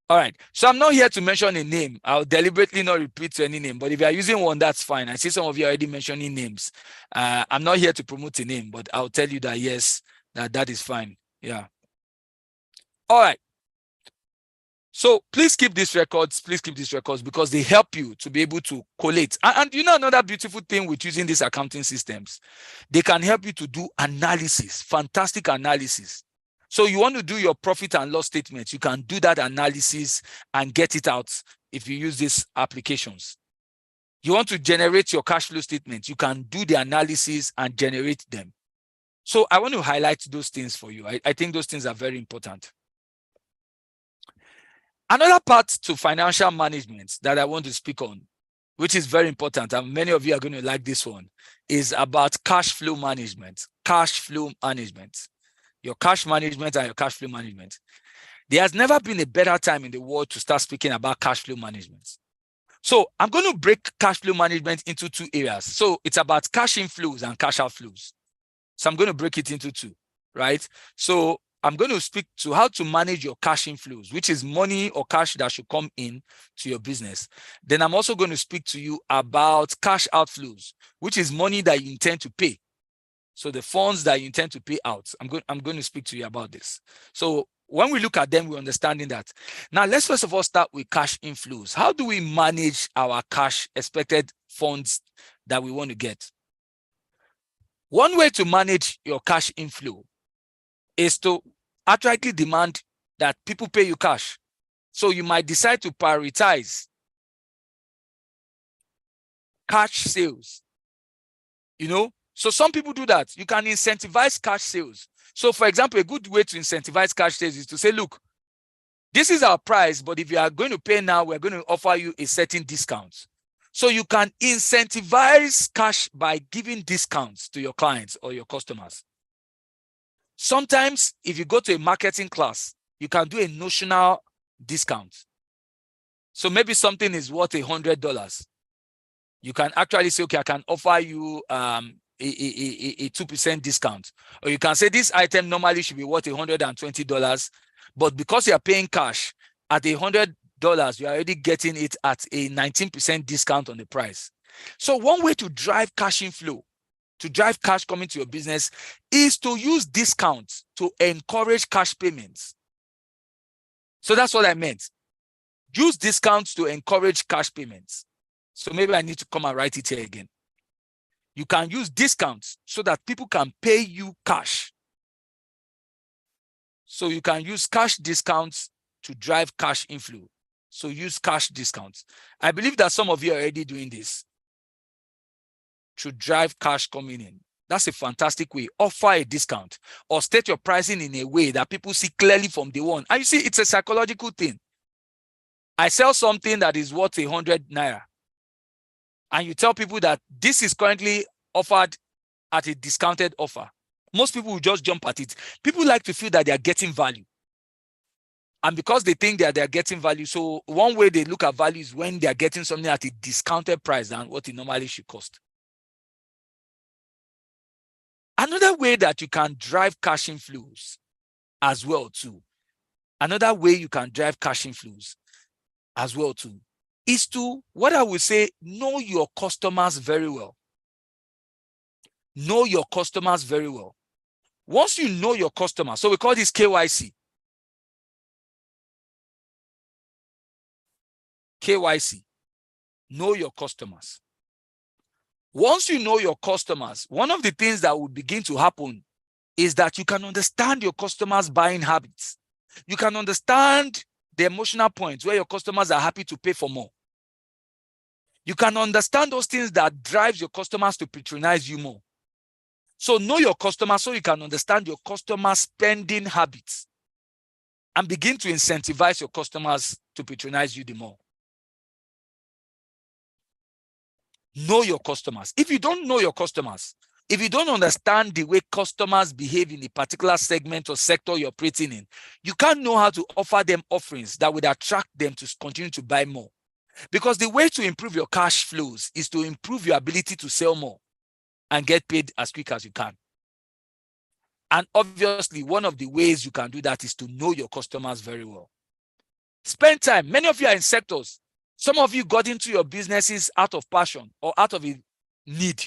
All right. So I'm not here to mention a name. I'll deliberately not repeat to any name. But if you are using one, that's fine. I see some of you already mentioning names. I'm not here to promote a name, but I'll tell you that yes, that is fine. Yeah. All right. So please keep these records. Please keep these records because they help you to be able to collate. And you know another beautiful thing with using these accounting systems, they can help you to do analysis, fantastic analysis. So you want to do your profit and loss statements, you can do that analysis and get it out if you use these applications. You want to generate your cash flow statement, you can do the analysis and generate them. So I want to highlight those things for you. I think those things are very important. Another part to financial management that I want to speak on, which is very important, and many of you are going to like this one, is about cash flow management. Cash flow management. Your cash management and your cash flow management. There has never been a better time in the world to start speaking about cash flow management. So I'm going to break cash flow management into two areas. So it's about cash inflows and cash outflows. So I'm going to break it into two, right? So I'm going to speak to how to manage your cash inflows, which is money or cash that should come in to your business. Then I'm also going to speak to you about cash outflows, which is money that you intend to pay. So the funds that you intend to pay out, I'm going to speak to you about this. So when we look at them, we're understanding that. Now, let's first of all start with cash inflows. How do we manage our cash expected funds that we want to get? One way to manage your cash inflow is to accurately demand that people pay you cash. So you might decide to prioritize cash sales. So some people do that. You can incentivize cash sales. So for example, a good way to incentivize cash sales is to say, look, this is our price, but if you are going to pay now, we're going to offer you a certain discount. So you can incentivize cash by giving discounts to your clients or your customers. Sometimes if you go to a marketing class, you can do a notional discount. So maybe something is worth $100. You can actually say, okay, I can offer you a 2% discount. Or you can say this item normally should be worth $120, but because you are paying cash at $100, you are already getting it at a 19% discount on the price. So one way to drive cash inflow, to drive cash coming to your business, is to use discounts to encourage cash payments. So that's what I meant. Use discounts to encourage cash payments. So maybe I need to come and write it here again. You can use discounts so that people can pay you cash. So you can use cash discounts to drive cash inflow. So use cash discounts. I believe that some of you are already doing this to drive cash coming in. That's a fantastic way. Offer a discount or state your pricing in a way that people see clearly from day one. And you see, it's a psychological thing. I sell something that is worth 100 naira. And you tell people that this is currently offered at a discounted offer. Most people will just jump at it. People like to feel that they are getting value. And because they think that they are getting value, so one way they look at value is when they are getting something at a discounted price than what it normally should cost. Another way that you can drive cash inflows as well too. Another way you can drive cash inflows as well too is to, what I would say, know your customers very well. Know your customers very well. Once you know your customers, so we call this KYC. KYC. Know your customers. Once you know your customers, one of the things that will begin to happen is that you can understand your customers' buying habits. You can understand the emotional points where your customers are happy to pay for more. You can understand those things that drives your customers to patronize you more. So know your customers so you can understand your customer spending habits and begin to incentivize your customers to patronize you the more. Know your customers. If you don't know your customers, if you don't understand the way customers behave in a particular segment or sector you're operating in, you can't know how to offer them offerings that would attract them to continue to buy more. Because the way to improve your cash flows is to improve your ability to sell more and get paid as quick as you can. And obviously, one of the ways you can do that is to know your customers very well. Spend time. Many of you are in sectors. Some of you got into your businesses out of passion or out of a need.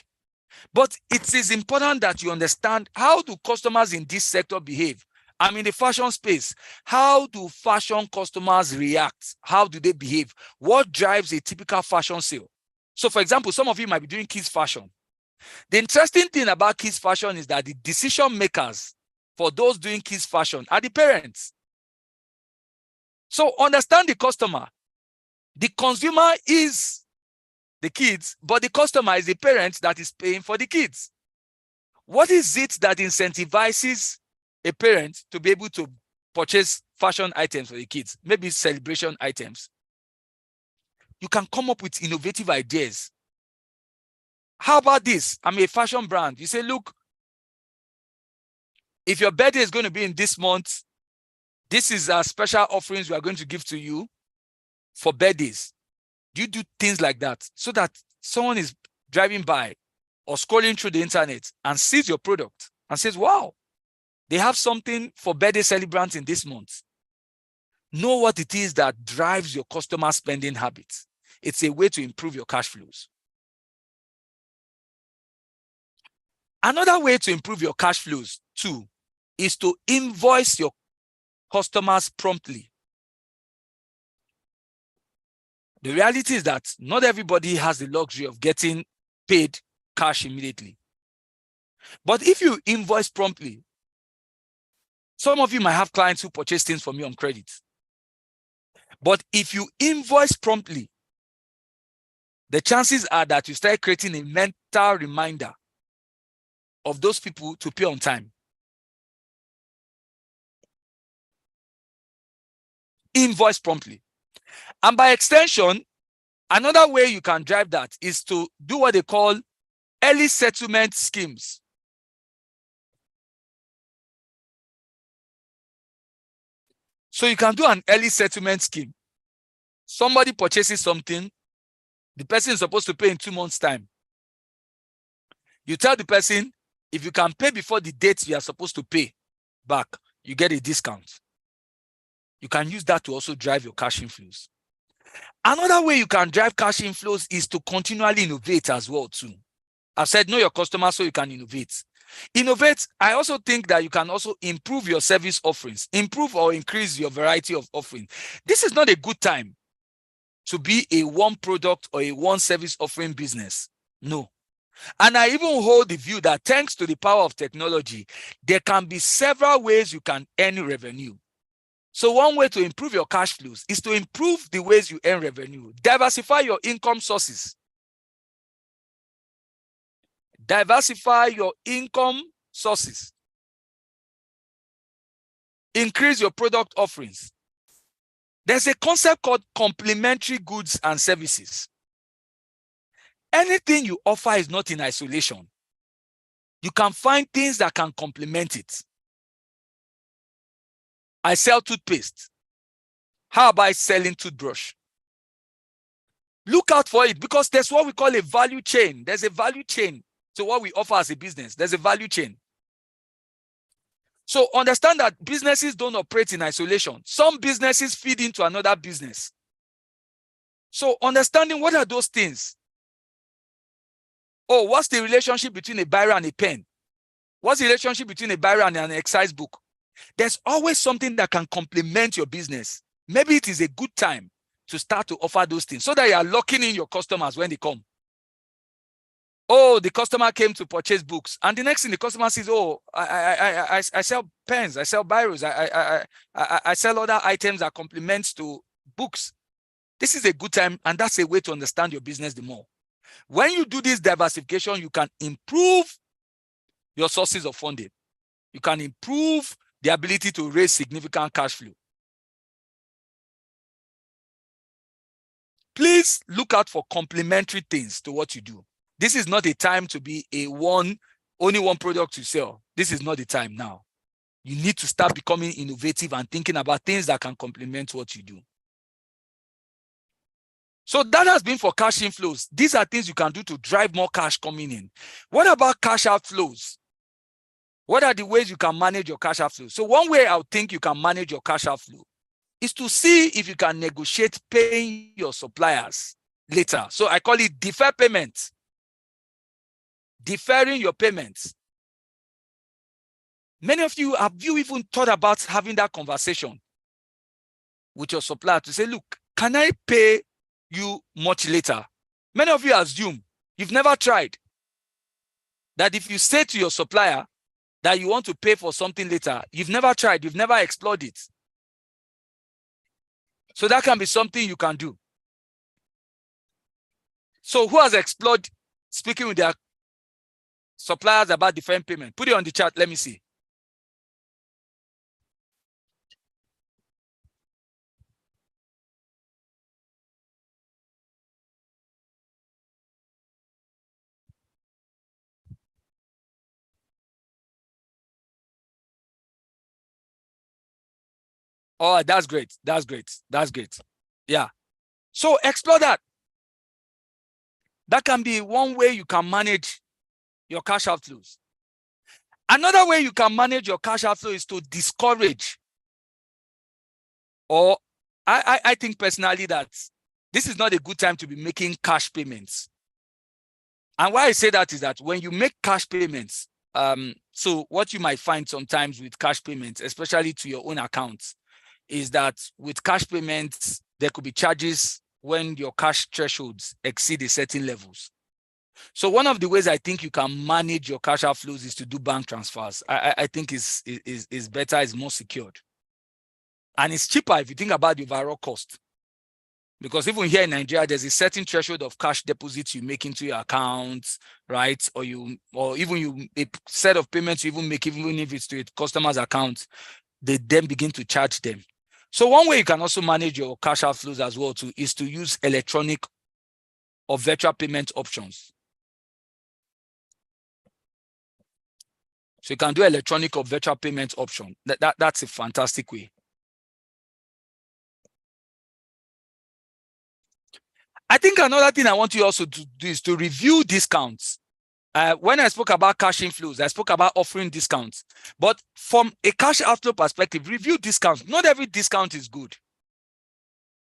But it is important that you understand, how do customers in this sector behave? I'm in the fashion space. How do fashion customers react? How do they behave? What drives a typical fashion sale? So for example, some of you might be doing kids fashion. The interesting thing about kids fashion is that the decision makers for those doing kids fashion are the parents. So understand the customer. The consumer is the kids, but the customer is the parent that is paying for the kids. What is it that incentivizes a parent to be able to purchase fashion items for the kids? Maybe celebration items. You can come up with innovative ideas. How about this? I'm a fashion brand. You say, look, if your birthday is going to be in this month, this is our special offerings we are going to give to you for birthdays. Do you do things like that so that someone is driving by or scrolling through the internet and sees your product and says, wow, they have something for birthday celebrants in this month? Know what it is that drives your customer spending habits. It's a way to improve your cash flows. Another way to improve your cash flows too is to invoice your customers promptly. The reality is that not everybody has the luxury of getting paid cash immediately. But if you invoice promptly, some of you might have clients who purchase things from you on credit. But if you invoice promptly, the chances are that you start creating a mental reminder of those people to pay on time. Invoice promptly. And by extension, another way you can drive that is to do what they call early settlement schemes. So you can do an early settlement scheme. Somebody purchases something, the person is supposed to pay in 2 months' time. You tell the person, if you can pay before the date you are supposed to pay back, you get a discount. You can use that to also drive your cash inflows. Another way you can drive cash inflows is to continually innovate as well too. I've said know your customer so you can innovate. Innovate, I also think that you can also improve your service offerings, improve or increase your variety of offerings. This is not a good time to be a one product or a one service offering business. No. And I even hold the view that thanks to the power of technology, there can be several ways you can earn revenue. So one way to improve your cash flows is to improve the ways you earn revenue. Diversify your income sources. Diversify your income sources. Increase your product offerings. There's a concept called complementary goods and services. Anything you offer is not in isolation. You can find things that can complement it. I sell toothpaste. How about selling toothbrush? Look out for it because there's what we call a value chain. There's a value chain to what we offer as a business. There's a value chain. So understand that businesses don't operate in isolation. Some businesses feed into another business. So understanding what are those things? Oh, what's the relationship between a biro and a pen? What's the relationship between a biro and an exercise book? There's always something that can complement your business. Maybe it is a good time to start to offer those things so that you are locking in your customers when they come. Oh, the customer came to purchase books, and the next thing the customer says, oh, I sell pens, I sell biros, I sell other items that complements to books. This is a good time, and that's a way to understand your business the more. When you do this diversification, you can improve your sources of funding. You can improve the ability to raise significant cash flow. Please look out for complementary things to what you do. This is not a time to be only one product to sell. This is not the time now. You need to start becoming innovative and thinking about things that can complement what you do. So that has been for cash inflows. These are things you can do to drive more cash coming in. What about cash outflows? What are the ways you can manage your cash outflow? So one way I would think you can manage your cash outflow is to see if you can negotiate paying your suppliers later. So I call it defer payment. Deferring your payments. Many of you, have you even thought about having that conversation with your supplier to say, look, can I pay you much later? Many of you assume, you've never tried, that if you say to your supplier that you want to pay for something later, you've never tried, you've never explored it. So that can be something you can do. So who has explored speaking with their suppliers about deferring payment? Put it on the chat, let me see. Oh, that's great. That's great. That's great. Yeah. So explore that. That can be one way you can manage your cash outflows. Another way you can manage your cash outflow is to discourage, or I think personally that this is not a good time to be making cash payments. And why I say that is that when you make cash payments, so what you might find sometimes with cash payments, especially to your own accounts, is that with cash payments, there could be charges when your cash thresholds exceed a certain levels. So one of the ways I think you can manage your cash outflows is to do bank transfers. I think is better, is more secured. And it's cheaper if you think about the overall cost. Because even here in Nigeria, there's a certain threshold of cash deposits you make into your account, right? Or even a set of payments you even make, even if it's to a customer's account, they then begin to charge them. So one way you can also manage your cash outflows as well too is to use electronic or virtual payment options. So you can do electronic or virtual payment option. That's a fantastic way. I think another thing I want you also to do is to review discounts. When I spoke about cash inflows, I spoke about offering discounts. But from a cash outflow perspective, review discounts. Not every discount is good.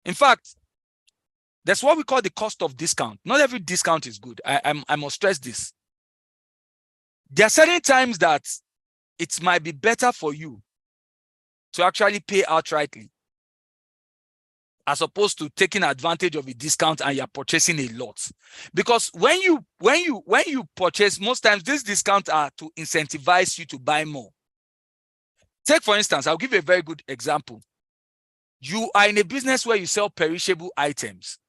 In fact, that's what we call the cost of discount. Not every discount is good. I must stress this. There are certain times that it might be better for you to actually pay outrightly, as opposed to taking advantage of a discount and you're purchasing a lot. Because when you purchase, most times these discounts are to incentivize you to buy more. Take, for instance, I'll give you a very good example. You are in a business where you sell perishable items,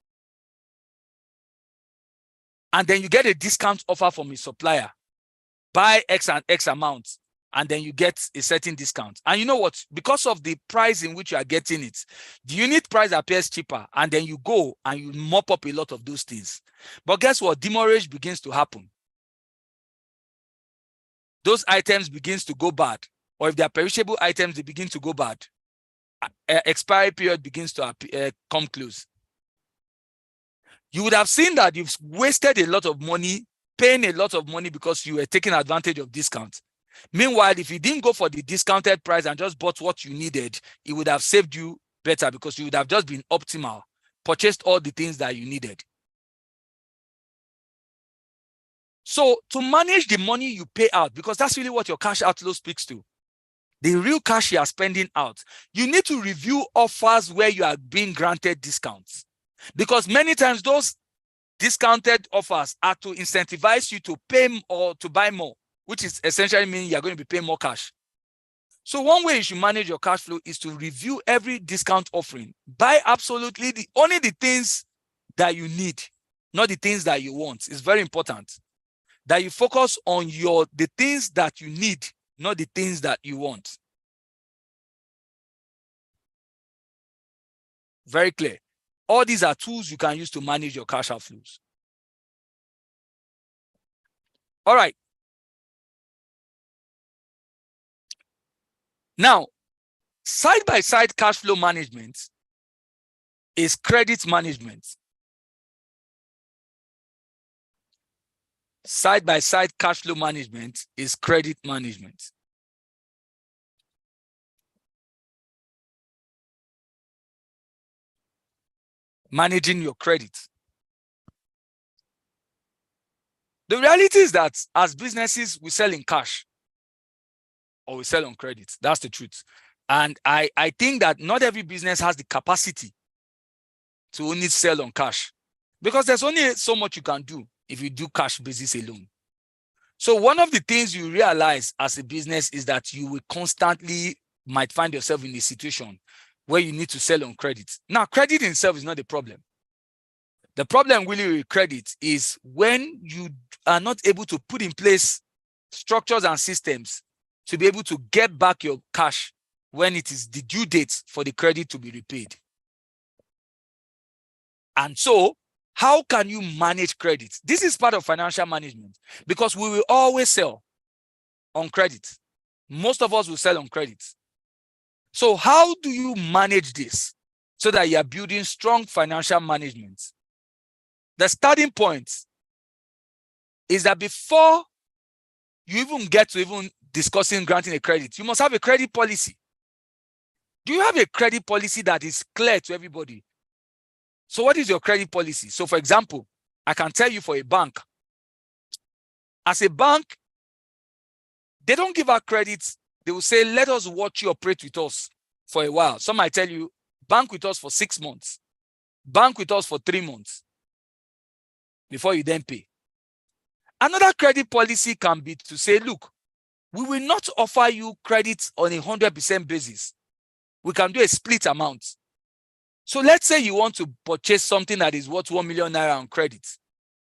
and then you get a discount offer from a supplier. Buy X and X amount, and then you get a certain discount. And you know what? Because of the price in which you are getting it, the unit price appears cheaper, and then you go and you mop up a lot of those things. But guess what? Demurrage begins to happen. Those items begins to go bad. Or if they are perishable items, they begin to go bad. Expiry period begins to come close. You would have seen that you've wasted a lot of money, paying a lot of money because you were taking advantage of discounts. Meanwhile, if you didn't go for the discounted price and just bought what you needed, it would have saved you better because you would have just been optimal, purchased all the things that you needed. So to manage the money you pay out, because that's really what your cash outflow speaks to, the real cash you are spending out, you need to review offers where you are being granted discounts. Because many times those discounted offers are to incentivize you to pay or to buy more, which is essentially meaning you're going to be paying more cash. So one way you should manage your cash flow is to review every discount offering. Buy absolutely only the things that you need, not the things that you want. It's very important that you focus on the things that you need, not the things that you want. Very clear. All these are tools you can use to manage your cash outflows. All right. Now, side-by-side cash flow management is credit management. Side-by-side cash flow management is credit management. Managing your credit. The reality is that as businesses, we sell in cash or we sell on credit. That's the truth. And I think that not every business has the capacity to only sell on cash, because there's only so much you can do if you do cash basis alone. So one of the things you realize as a business is that you will constantly might find yourself in a situation where you need to sell on credit. Now, credit in itself is not the problem. The problem really with credit is when you are not able to put in place structures and systems to be able to get back your cash when it is the due date for the credit to be repaid. And so, how can you manage credit? This is part of financial management, because we will always sell on credit. Most of us will sell on credit. So how do you manage this so that you are building strong financial management? The starting point is that before you even get to even discussing granting a credit, you must have a credit policy. Do you have a credit policy that is clear to everybody? So what is your credit policy? So for example, I can tell you for a bank, as a bank, they don't give out credits. They will say, let us watch you operate with us for a while. Some might tell you, bank with us for 6 months, bank with us for 3 months before you then pay. Another credit policy can be to say, look, we will not offer you credit on a 100% basis. We can do a split amount. So let's say you want to purchase something that is worth 1 million naira on credit.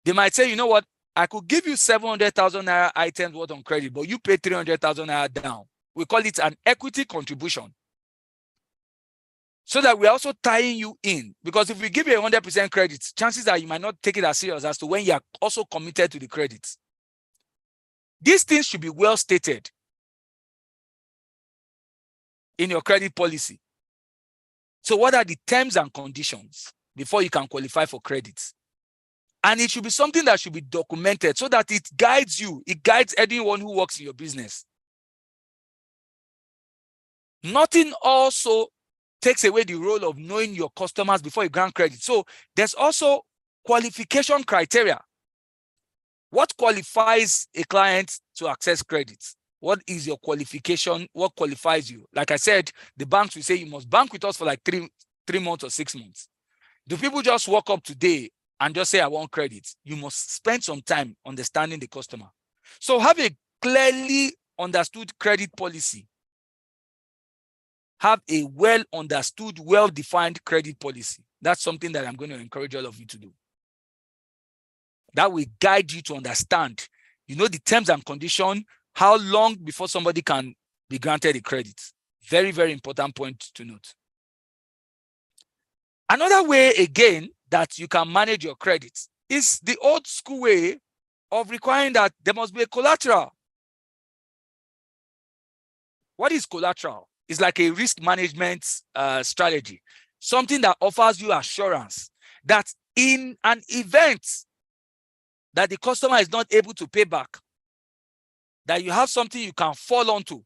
They might say, you know what, I could give you 700,000 naira items worth on credit, but you pay 300,000 naira down. We call it an equity contribution. So that we're also tying you in. Because if we give you 100% credit, chances are you might not take it as serious as to when you are also committed to the credit. These things should be well stated in your credit policy. So what are the terms and conditions before you can qualify for credit? And it should be something that should be documented so that it guides you. It guides anyone who works in your business. Nothing also takes away the role of knowing your customers before you grant credit. So there's also qualification criteria. What qualifies a client to access credit? What is your qualification? What qualifies you? Like I said, the banks will say you must bank with us for like three months or 6 months. Do people just walk up today and just say, I want credit? You must spend some time understanding the customer. So have a clearly understood credit policy. Have a well understood, well-defined credit policy. That's something that I'm going to encourage all of you to do. That will guide you to understand, you know, the terms and conditions, how long before somebody can be granted a credit. Very, very important point to note. Another way, again, that you can manage your credit is the old school way of requiring that there must be a collateral. What is collateral? It's like a risk management strategy, something that offers you assurance that in an event that the customer is not able to pay back, that you have something you can fall onto.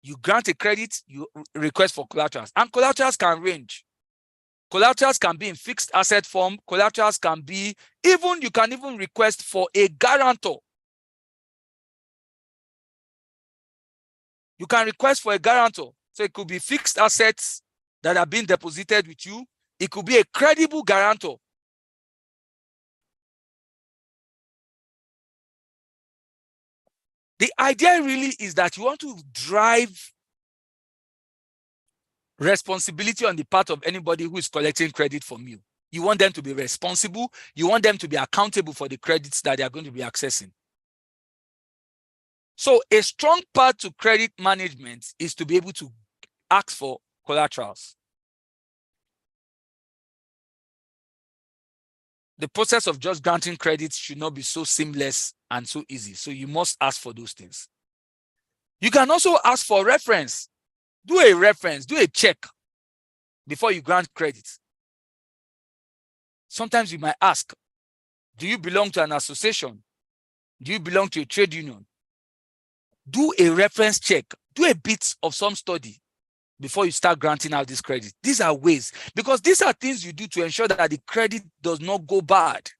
You grant a credit, you request for collaterals. And collaterals can range. Collaterals can be in fixed asset form. Collaterals can be, you can even request for a guarantor. You can request for a guarantor. So it could be fixed assets that are being deposited with you. It could be a credible guarantor The idea really is that you want to drive responsibility on the part of anybody who is collecting credit from you. You want them to be responsible. You want them to be accountable for the credits that they are going to be accessing. So a strong part to credit management is to be able to ask for collaterals. The process of just granting credits should not be so seamless and so easy. So you must ask for those things. You can also ask for reference. Do a reference, do a check before you grant credit. Sometimes you might ask, do you belong to an association? Do you belong to a trade union? Do a reference check. Do a bit of some study before you start granting out this credit. These are ways, because these are things you do to ensure that the credit does not go bad.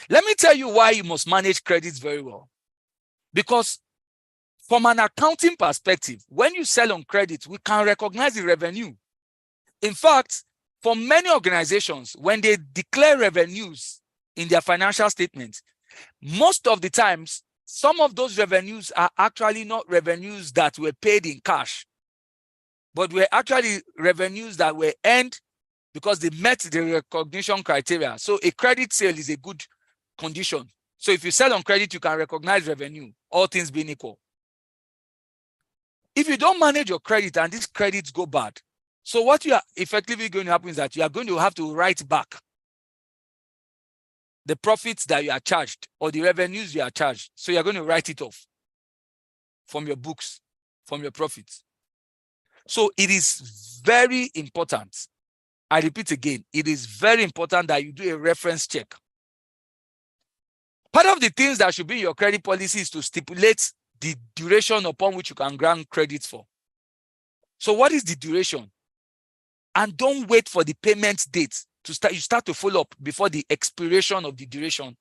Let me tell you why you must manage credits very well. Because from an accounting perspective, when you sell on credit, we can recognize the revenue. In fact, for many organizations, when they declare revenues in their financial statements, most of the times, some of those revenues are actually not revenues that were paid in cash, but were actually revenues that were earned because they met the recognition criteria. So a credit sale is a good condition. So if you sell on credit, you can recognize revenue, all things being equal. If you don't manage your credit and these credits go bad, so what you are effectively going to happen is that you are going to have to write back the profits that you are charged or the revenues you are charged. So you're going to write it off from your books, from your profits. So it is very important. I repeat again, it is very important that you do a reference check. Part of the things that should be in your credit policy is to stipulate the duration upon which you can grant credit for. So what is the duration? And don't wait for the payment date to start. You start to follow up before the expiration of the duration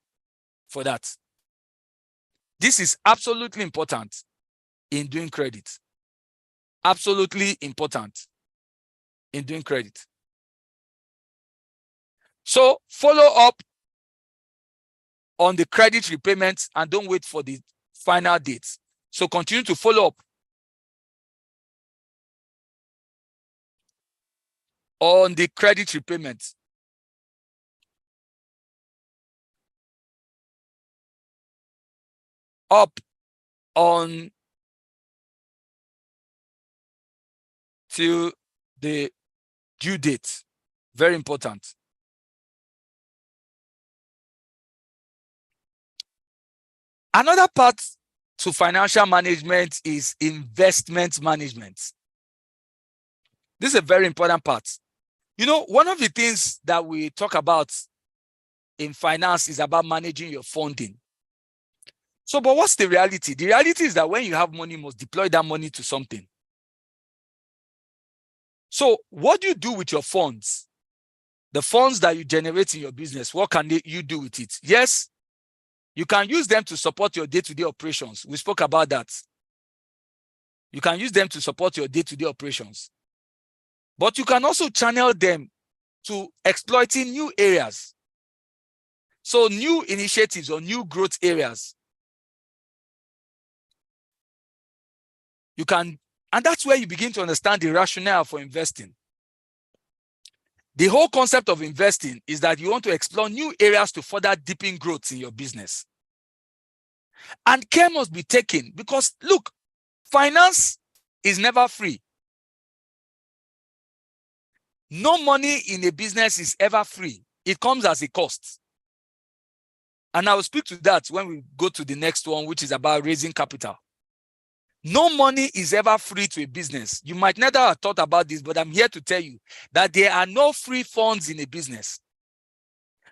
for that. This is absolutely important in doing credit. Absolutely important in doing credit. So follow up on the credit repayments and don't wait for the final dates. So continue to follow up on the credit repayments. Up on till the due date. Very important. Another part to financial management is investment management. This is a very important part. You know, one of the things that we talk about in finance is about managing your funding. So, but what's the reality? The reality is that when you have money, you must deploy that money to something. So what do you do with your funds? The funds that you generate in your business, what can you do with it? Yes, you can use them to support your day-to-day operations. We spoke about that. You can use them to support your day-to-day operations. But you can also channel them to exploiting new areas. So new initiatives or new growth areas. You can, and that's where you begin to understand the rationale for investing. The whole concept of investing is that you want to explore new areas to further deepen growth in your business. And care must be taken because, look, finance is never free. No money in a business is ever free. It comes as a cost. And I will speak to that when we go to the next one, which is about raising capital. No money is ever free to a business. You might never have thought about this, but I'm here to tell you that there are no free funds in a business.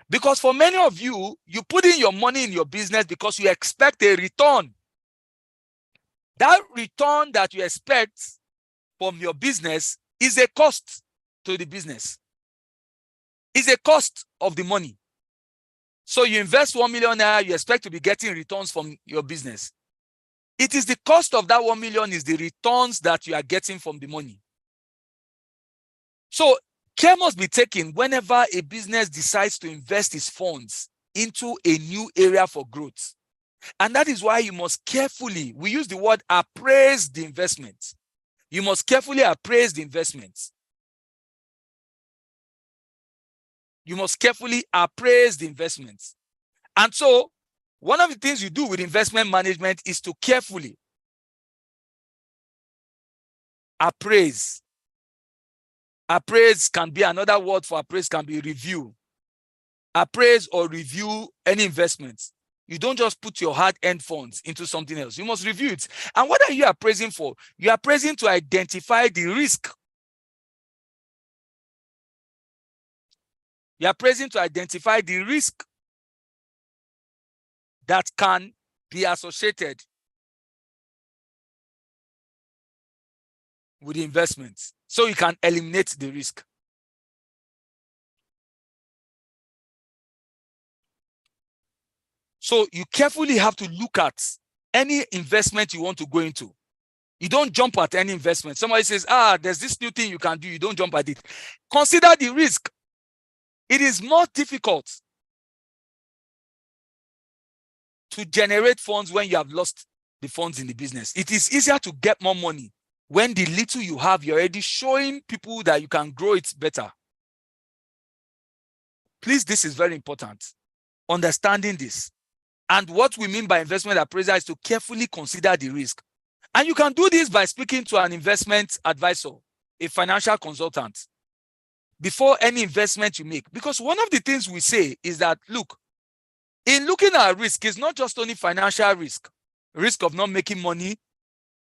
Because for many of you, you put in your money in your business because you expect a return. That return that you expect from your business is a cost to the business. It's a cost of the money. So you invest 1 million naira, you expect to be getting returns from your business. It is the cost of that 1 million is the returns that you are getting from the money. So care must be taken whenever a business decides to invest its funds into a new area for growth. And that is why you must carefully, we use the word appraise the investment. You must carefully appraise the investments. You must carefully appraise the investments. And so, one of the things you do with investment management is to carefully appraise. Appraise can be another word for appraise, can be review. Appraise or review any investments. You don't just put your hard-earned funds into something else. You must review it. And what are you appraising for? You are appraising to identify the risk. You are appraising to identify the risk that can be associated with the investments, so you can eliminate the risk. So you carefully have to look at any investment you want to go into. You don't jump at any investment. Somebody says, there's this new thing you can do. You don't jump at it. Consider the risk. It is more difficult to generate funds when you have lost the funds in the business. It is easier to get more money when the little you have, you're already showing people that you can grow it better. Please, this is very important. Understanding this. And what we mean by investment appraiser is to carefully consider the risk. And you can do this by speaking to an investment advisor, a financial consultant, before any investment you make. Because one of the things we say is that, look, in looking at risk, it's not just only financial risk, risk of not making money,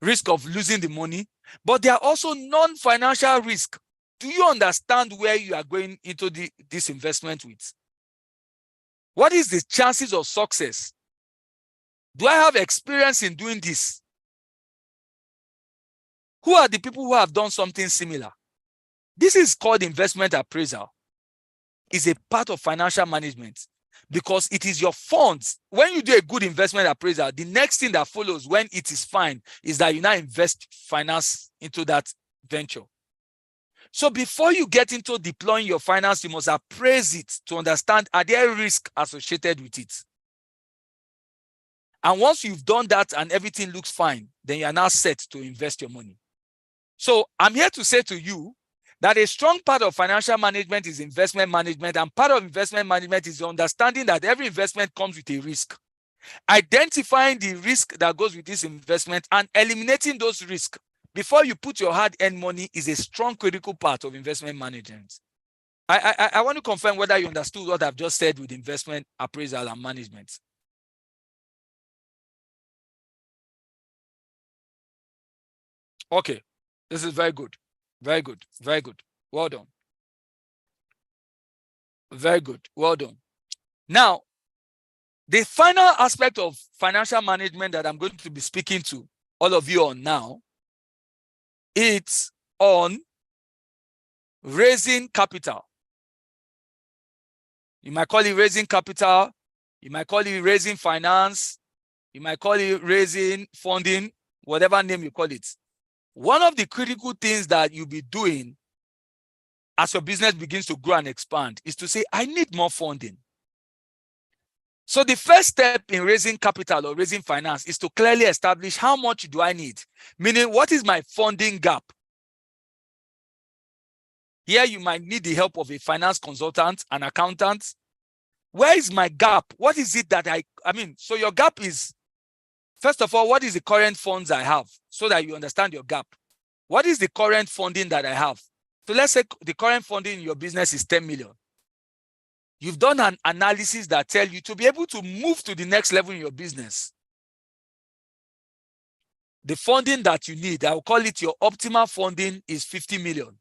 risk of losing the money, but there are also non-financial risk. Do you understand where you are going into this investment with? What is the chances of success? Do I have experience in doing this? Who are the people who have done something similar? This is called investment appraisal. It's a part of financial management because it is your funds. When you do a good investment appraisal, the next thing that follows when it is fine is that you now invest finance into that venture. So before you get into deploying your finance, you must appraise it to understand, are there risks associated with it? And once you've done that and everything looks fine, then you are now set to invest your money. So I'm here to say to you that a strong part of financial management is investment management, and part of investment management is the understanding that every investment comes with a risk. Identifying the risk that goes with this investment and eliminating those risks before you put your hard-earned money is a strong critical part of investment management. I want to confirm whether you understood what I've just said with investment appraisal and management. Okay, this is very good. Very good. Very good. Well done. Very good. Well done. Now, the final aspect of financial management that I'm going to be speaking to all of you on now, it's on raising capital. You might call it raising capital. You might call it raising finance. You might call it raising funding, whatever name you call it. One of the critical things that you'll be doing as your business begins to grow and expand is to say, I need more funding. So the first step in raising capital or raising finance is to clearly establish how much do I need? Meaning, what is my funding gap? Here you might need the help of a finance consultant, an accountant. Where is my gap? What is it that so your gap is, first of all, what is the current funds I have so that you understand your gap? What is the current funding that I have? So let's say the current funding in your business is 10 million. You've done an analysis that tells you to be able to move to the next level in your business. The funding that you need, I will call it your optimal funding, is 50 million.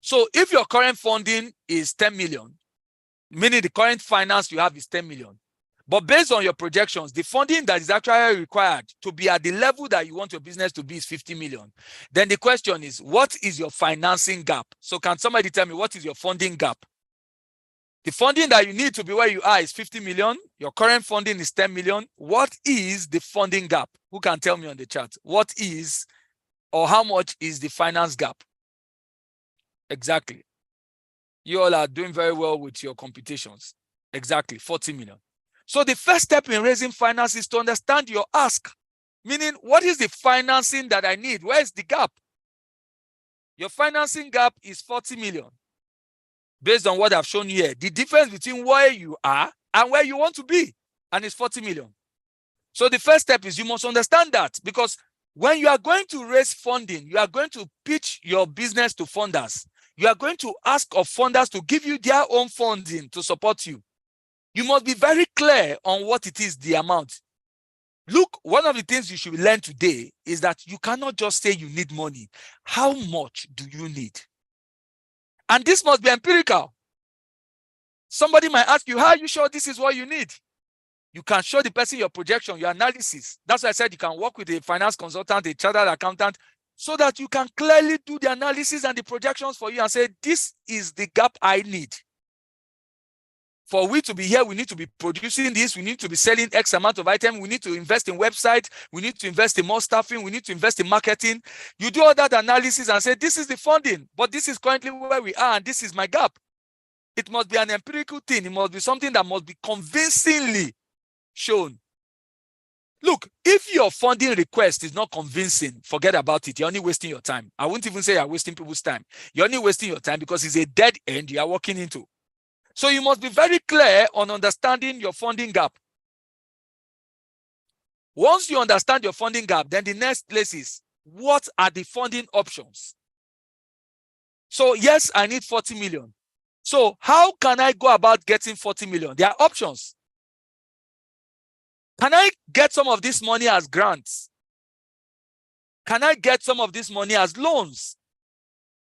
So if your current funding is 10 million, meaning the current finance you have is 10 million, but based on your projections, the funding that is actually required to be at the level that you want your business to be is 50 million. Then the question is, what is your financing gap? So can somebody tell me, what is your funding gap? The funding that you need to be where you are is 50 million. Your current funding is 10 million. What is the funding gap? Who can tell me on the chat? What is, or how much is the finance gap? Exactly. You all are doing very well with your computations. Exactly, 40 million. So the first step in raising finance is to understand your ask. Meaning, what is the financing that I need? Where is the gap? Your financing gap is 40 million. Based on what I've shown you here, the difference between where you are and where you want to be, and it's 40 million. So the first step is you must understand that, because when you are going to raise funding, you are going to pitch your business to funders. You are going to ask of funders to give you their own funding to support you. You must be very clear on what it is, the amount. Look, one of the things you should learn today is that you cannot just say you need money. How much do you need? And this must be empirical. Somebody might ask you, how are you sure this is what you need? You can show the person your projection, your analysis. That's why I said you can work with a finance consultant, a chartered accountant, so that you can clearly do the analysis and the projections for you and say, this is the gap I need. For we to be here, we need to be producing this. We need to be selling X amount of items. We need to invest in website. We need to invest in more staffing. We need to invest in marketing. You do all that analysis and say, this is the funding, but this is currently where we are, and this is my gap. It must be an empirical thing. It must be something that must be convincingly shown. Look, if your funding request is not convincing, forget about it. You're only wasting your time. I wouldn't even say you're wasting people's time. You're only wasting your time because it's a dead end you are walking into. So you must be very clear on understanding your funding gap. Once you understand your funding gap, then the next place is, what are the funding options? So yes, I need 40 million. So how can I go about getting 40 million? There are options. Can I get some of this money as grants? Can I get some of this money as loans?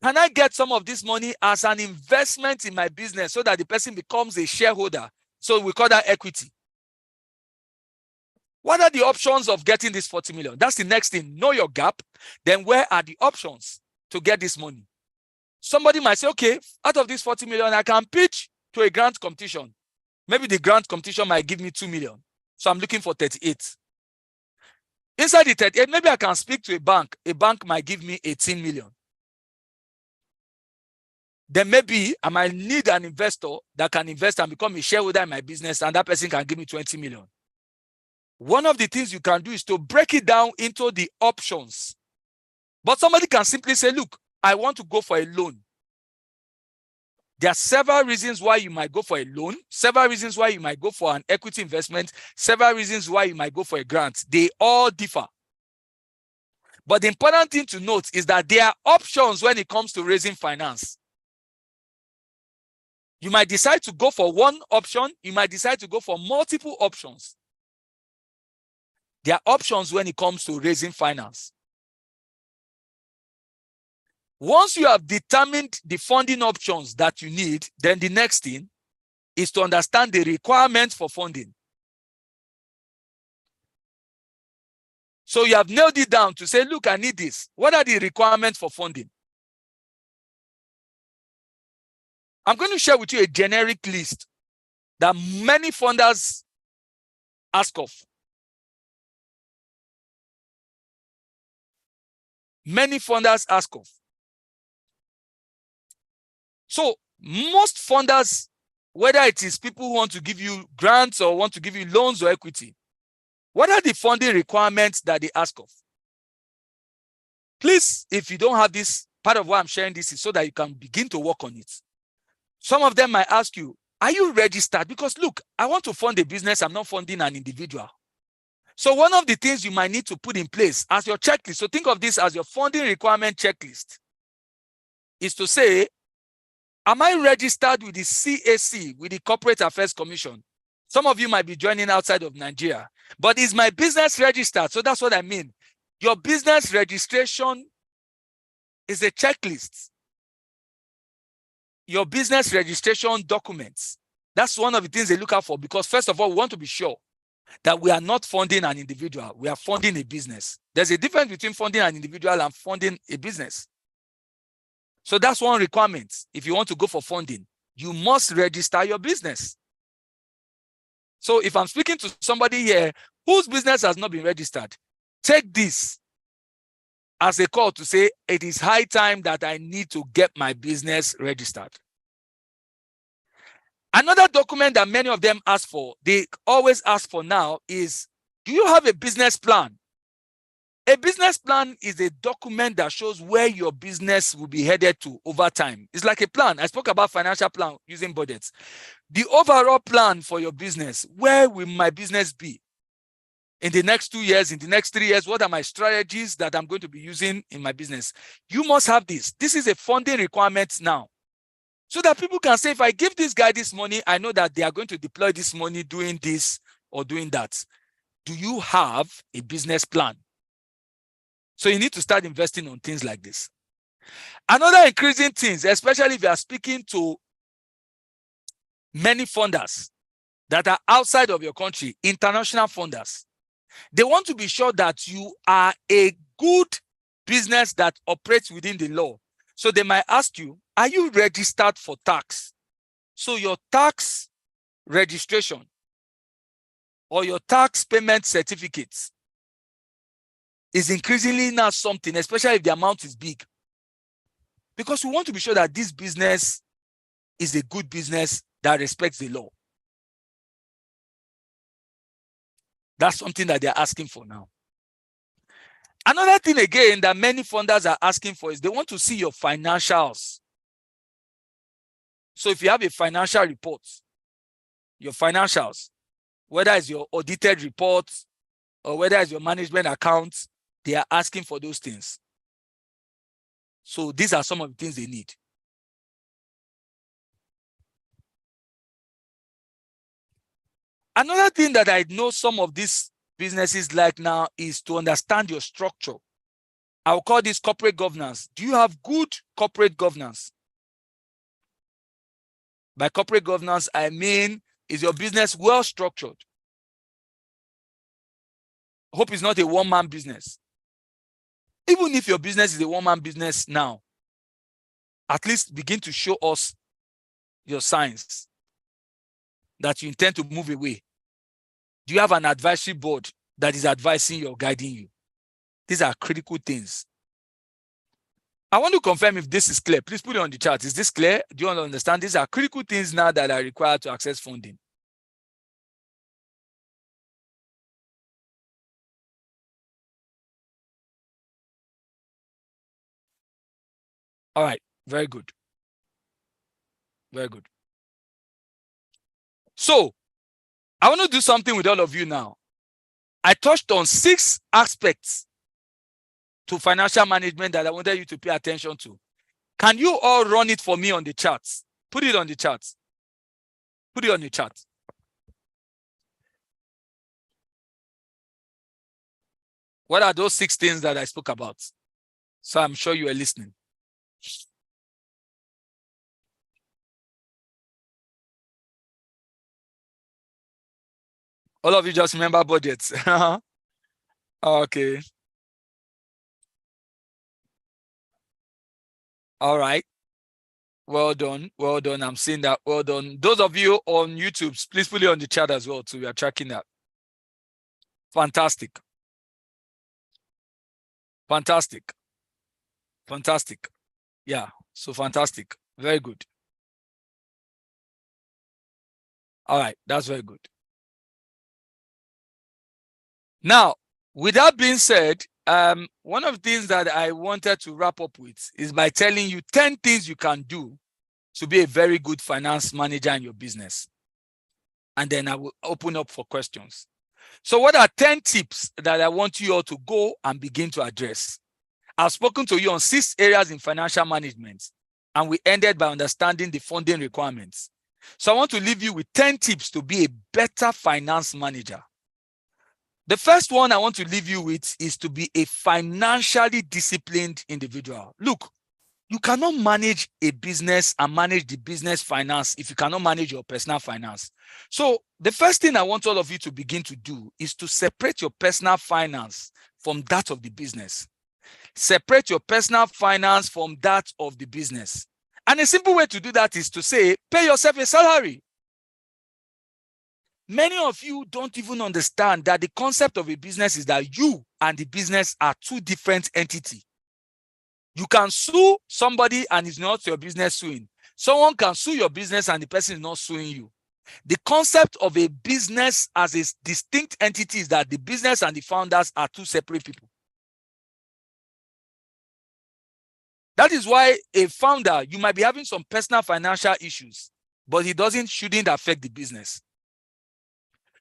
Can I get some of this money as an investment in my business so that the person becomes a shareholder? So we call that equity. What are the options of getting this 40 million? That's the next thing. Know your gap. Then where are the options to get this money? Somebody might say, okay, out of this 40 million, I can pitch to a grant competition. Maybe the grant competition might give me 2 million. So I'm looking for 38. Inside the 38, maybe I can speak to a bank. A bank might give me 18 million. Then maybe I might need an investor that can invest and become a shareholder in my business, and that person can give me 20 million. One of the things you can do is to break it down into the options. But somebody can simply say, look, I want to go for a loan. There are several reasons why you might go for a loan, several reasons why you might go for an equity investment, several reasons why you might go for a grant. They all differ. But the important thing to note is that there are options when it comes to raising finance. You might decide to go for one option. You might decide to go for multiple options. There are options when it comes to raising finance. Once you have determined the funding options that you need, then the next thing is to understand the requirements for funding. So you have nailed it down to say, look, I need this. What are the requirements for funding? I'm going to share with you a generic list that many funders ask of. Many funders ask of. So most funders, whether it is people who want to give you grants or want to give you loans or equity, what are the funding requirements that they ask of? Please, if you don't have this, part of why I'm sharing this is so that you can begin to work on it. Some of them might ask you, are you registered? Because look, I want to fund a business. I'm not funding an individual. So one of the things you might need to put in place as your checklist, so think of this as your funding requirement checklist, is to say, am I registered with the CAC, with the Corporate Affairs Commission? Some of you might be joining outside of Nigeria, but is my business registered? So that's what I mean. Your business registration is a checklist. Your business registration documents. That's one of the things they look out for, because first of all, we want to be sure that we are not funding an individual. We are funding a business. There's a difference between funding an individual and funding a business. So that's one requirement. If you want to go for funding, you must register your business. So if I'm speaking to somebody here whose business has not been registered, take this as a call to say, it is high time that I need to get my business registered. Another document that many of them ask for, they always ask for now is, do you have a business plan? A business plan is a document that shows where your business will be headed to over time. It's like a plan. I spoke about financial plan using budgets. The overall plan for your business, where will my business be in the next 2 years, in the next 3 years? What are my strategies that I'm going to be using in my business? You must have this. This is a funding requirement now. So that people can say, if I give this guy this money, I know that they are going to deploy this money doing this or doing that. Do you have a business plan? So you need to start investing on things like this. Another increasing things, especially if you are speaking to many funders that are outside of your country, international funders, they want to be sure that you are a good business that operates within the law. So they might ask you, are you registered for tax? So your tax registration or your tax payment certificates is increasingly now something, especially if the amount is big. Because we want to be sure that this business is a good business that respects the law. That's something that they're asking for now. Another thing again that many funders are asking for is they want to see your financials. So if you have a financial report, your financials, whether it's your audited report or whether it's your management account, they are asking for those things. So these are some of the things they need. Another thing that I know some of these businesses like now is to understand your structure. I'll call this corporate governance. Do you have good corporate governance? By corporate governance, I mean, is your business well structured? Hope it's not a one-man business. Even if your business is a one-man business now, at least begin to show us your signs that you intend to move away. Do you have an advisory board that is advising you or guiding you? These are critical things. I want to confirm if this is clear. Please put it on the chart. Is this clear? Do you understand? These are critical things now that are required to access funding. All right, very good. Very good. So, I want to do something with all of you now. I touched on 6 aspects to financial management that I wanted you to pay attention to. Can you all run it for me on the charts? Put it on the charts. Put it on the chart. What are those 6 things that I spoke about? So I'm sure you are listening. All of you just remember budgets. Okay. All right. Well done. Well done. I'm seeing that. Well done. Those of you on YouTube, please put it on the chat as well, so we are tracking that. Fantastic. Fantastic. Fantastic. Yeah. So fantastic. Very good. All right. That's very good. Now, with that being said, one of the things that I wanted to wrap up with is by telling you 10 things you can do to be a very good finance manager in your business. And then I will open up for questions. So what are 10 tips that I want you all to go and begin to address? I've spoken to you on 6 areas in financial management, and we ended by understanding the funding requirements. So I want to leave you with 10 tips to be a better finance manager. The first one I want to leave you with is to be a financially disciplined individual. Look, you cannot manage a business and manage the business finance if you cannot manage your personal finance. So the first thing I want all of you to begin to do is to separate your personal finance from that of the business. Separate your personal finance from that of the business. And a simple way to do that is to say, pay yourself a salary. Many of you don't even understand that the concept of a business is that you and the business are 2 different entities. You can sue somebody and it's not your business suing. Someone can sue your business and the person is not suing you. The concept of a business as a distinct entity is that the business and the founders are two separate people. That is why a founder, you might be having some personal financial issues, but it shouldn't affect the business.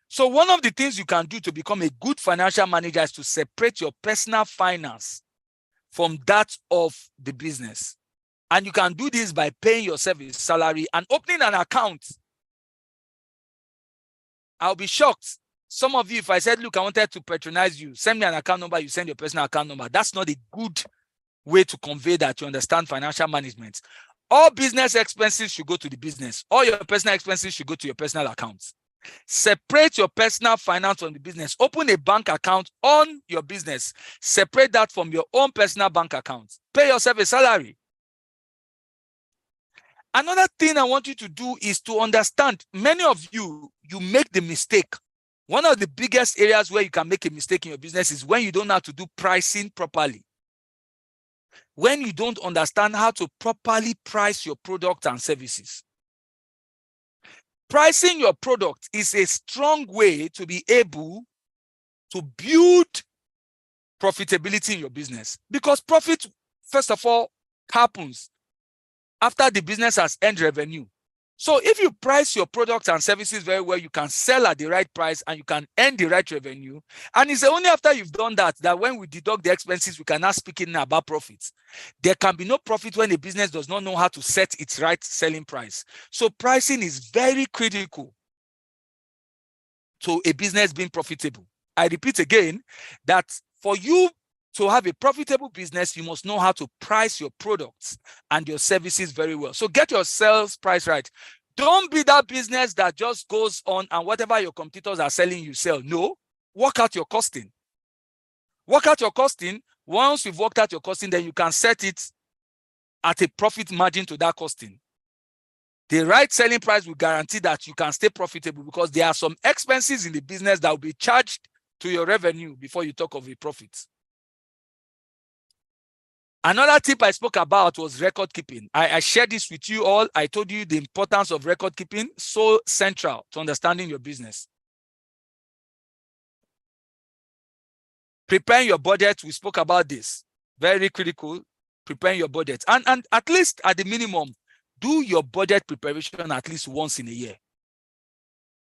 So one of the things you can do to become a good financial manager is to separate your personal finance from that of the business. And you can do this by paying yourself a salary and opening an account. I'll be shocked. Some of you, if I said, look, I wanted to patronize you, send me an account number, you send your personal account number. That's not a good way to convey that you understand financial management. All business expenses should go to the business. All your personal expenses should go to your personal accounts. Separate your personal finance from the business. Open a bank account on your business. Separate that from your own personal bank account. Pay yourself a salary. Another thing I want you to do is to understand, many of you make the mistake. One of the biggest areas where you can make a mistake in your business is when you don't know how to do pricing properly. When you don't understand how to properly price your products and services. Pricing your product is a strong way to be able to build profitability in your business. Because profit, first of all, happens after the business has earned revenue. So if you price your products and services very well, you can sell at the right price and you can earn the right revenue. And it's only after you've done that, that when we deduct the expenses, we can now speak in about profits. There can be no profit when a business does not know how to set its right selling price. So pricing is very critical to a business being profitable. I repeat again that for you to have a profitable business, you must know how to price your products and your services very well. So get your sales price right. Don't be that business that just goes on and whatever your competitors are selling, you sell. No, work out your costing. Work out your costing. Once you've worked out your costing, then you can set it at a profit margin to that costing. The right selling price will guarantee that you can stay profitable because there are some expenses in the business that will be charged to your revenue before you talk of a profit. Another tip I spoke about was record keeping. I shared this with you all. I told you the importance of record keeping, so central to understanding your business. Preparing your budget, we spoke about this. Very critical, preparing your budget. And at least at the minimum, do your budget preparation at least once in a year.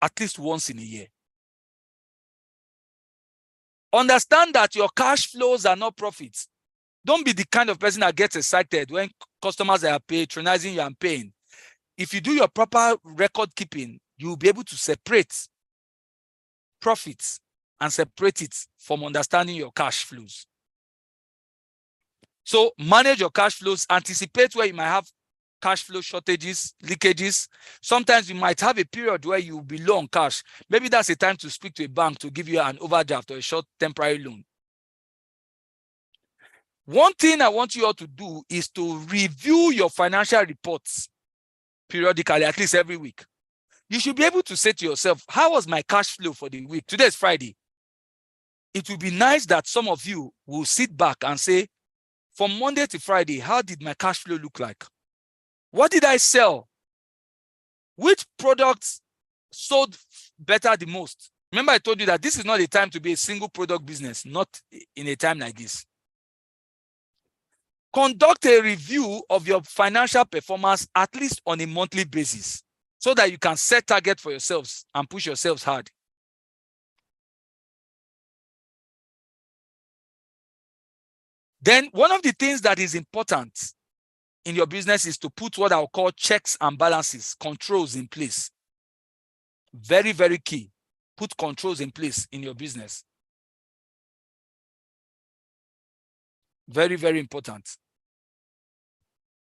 At least once in a year. Understand that your cash flows are not profits. Don't be the kind of person that gets excited when customers are patronizing you and paying. If you do your proper record keeping, you'll be able to separate profits and separate it from understanding your cash flows. So manage your cash flows, anticipate where you might have cash flow shortages, leakages. Sometimes you might have a period where you'll be low on cash. Maybe that's a time to speak to a bank to give you an overdraft or a short temporary loan. One thing I want you all to do is to review your financial reports periodically, at least every week. You should be able to say to yourself, how was my cash flow for the week? Today is Friday. It would be nice that some of you will sit back and say, from Monday to Friday, how did my cash flow look like? What did I sell? Which products sold better the most? Remember, I told you that this is not a time to be a single product business, not in a time like this. Conduct a review of your financial performance at least on a monthly basis so that you can set targets for yourselves and push yourselves hard. Then one of the things that is important in your business is to put what I'll call checks and balances, controls in place. Very, very key. Put controls in place in your business. Very, very important.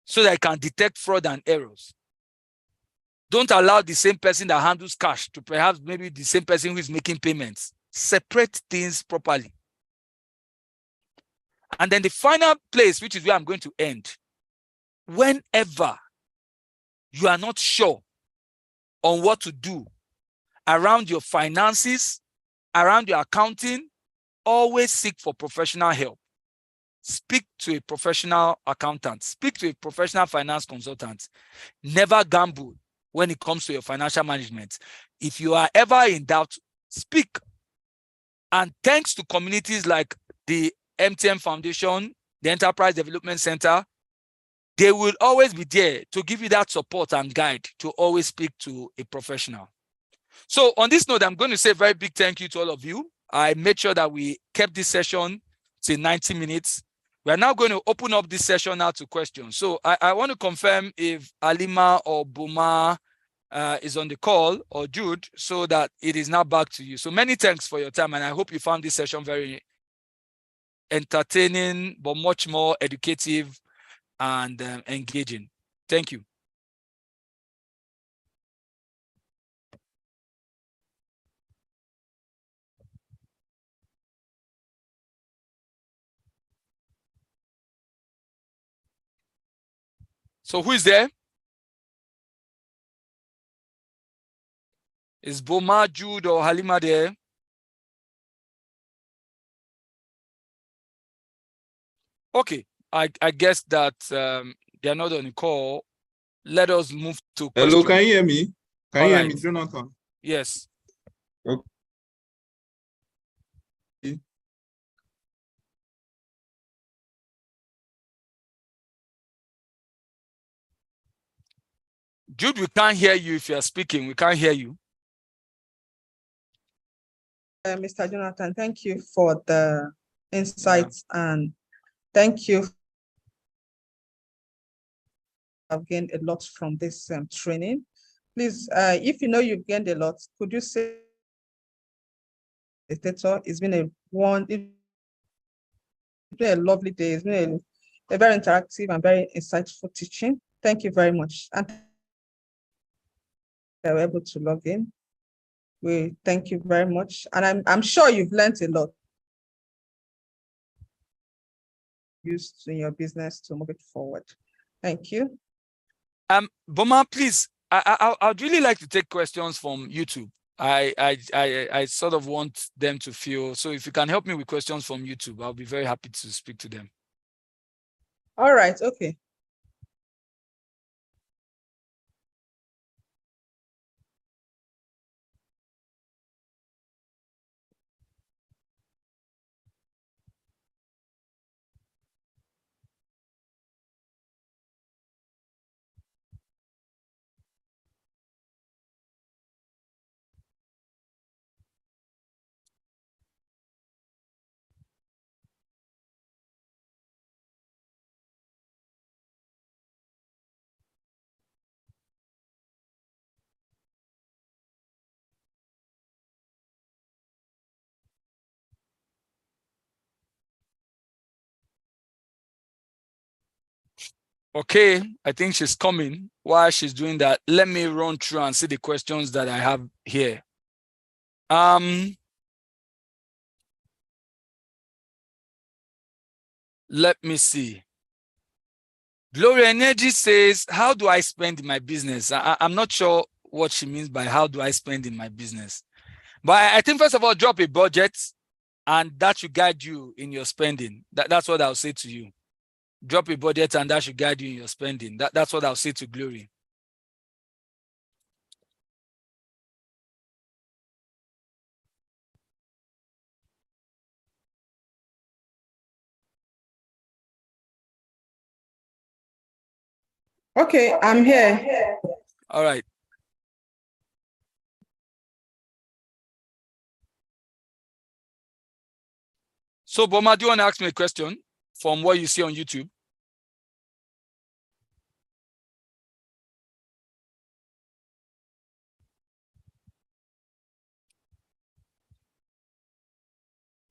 So that I can detect fraud and errors. Don't allow the same person that handles cash to perhaps maybe the same person who is making payments. Separate things properly. And then the final place, which is where I'm going to end. Whenever you are not sure on what to do around your finances, around your accounting, always seek for professional help. speak to a professional accountant, speak to a professional finance consultant. Never gamble when it comes to your financial management. If you are ever in doubt, speak. And thanks to communities like the MTN Foundation, the Enterprise Development Center, they will always be there to give you that support and guide to always speak to a professional. So on this note, I'm going to say a very big thank you to all of you. I made sure that we kept this session to 90 minutes. We are now going to open up this session now to questions. So I want to confirm if Alima or Boma is on the call, or Jude, so that it is now back to you. So many thanks for your time, and I hope you found this session very entertaining, but much more educative and engaging. Thank you. So who is there? Is Boma, Jude, or Halima there? Okay, I guess that they are not on the call. Let us move to questions. Hello, can you hear me? Can you hear me, Alright. Jonathan? Yes. Okay. Jude, we can't hear you if you are speaking. We can't hear you. Mr. Jonathan, thank you for the insights and thank you. I've gained a lot from this training. Please, if you know you've gained a lot, could you say it's been a lovely day. It's been a very interactive and very insightful teaching. Thank you very much. And they were able to log in. We thank you very much. And I'm sure you've learned a lot used in your business to move it forward. Thank you. Boma, please, I'd really like to take questions from YouTube. I sort of want them to feel, so if you can help me with questions from YouTube, I'll be very happy to speak to them. All right, okay. Okay, I think she's coming. While she's doing that, let me run through and see the questions that I have here. Let me see. Gloria Energy says, how do I spend in my business? I'm not sure what she means by how do I spend in my business. But I think, first of all, drop a budget and that should guide you in your spending. That's what I'll say to you. Drop a budget and that should guide you in your spending. That's what I'll say to Glory. Okay, I'm here. All right. So, Boma, do you want to ask me a question from what you see on YouTube?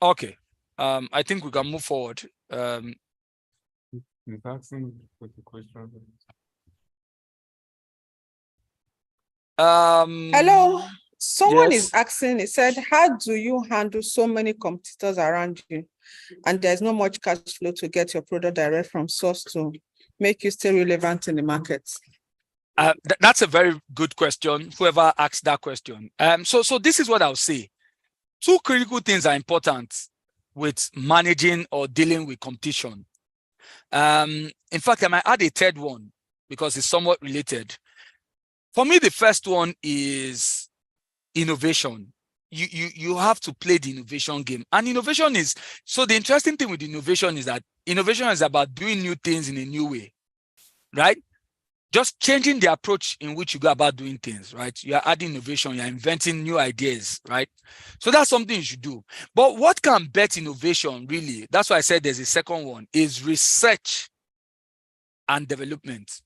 Okay. I think we can move forward. He's asking for the question. Hello. Someone yes. is asking, he said, how do you handle so many competitors around you and there's not much cash flow to get your product direct from source to make you stay relevant in the market? That's a very good question, whoever asked that question. So this is what I'll say. Two critical things are important with managing or dealing with competition. In fact, I might add a third one because it's somewhat related. For me, the first one is innovation. You have to play the innovation game. And innovation is, so the interesting thing with innovation is that innovation is about doing new things in a new way, right? Just changing the approach in which you go about doing things, right? You are adding innovation, you're inventing new ideas, right? So that's something you should do. But what can bet innovation, really? That's why I said there's a second one, is research and development.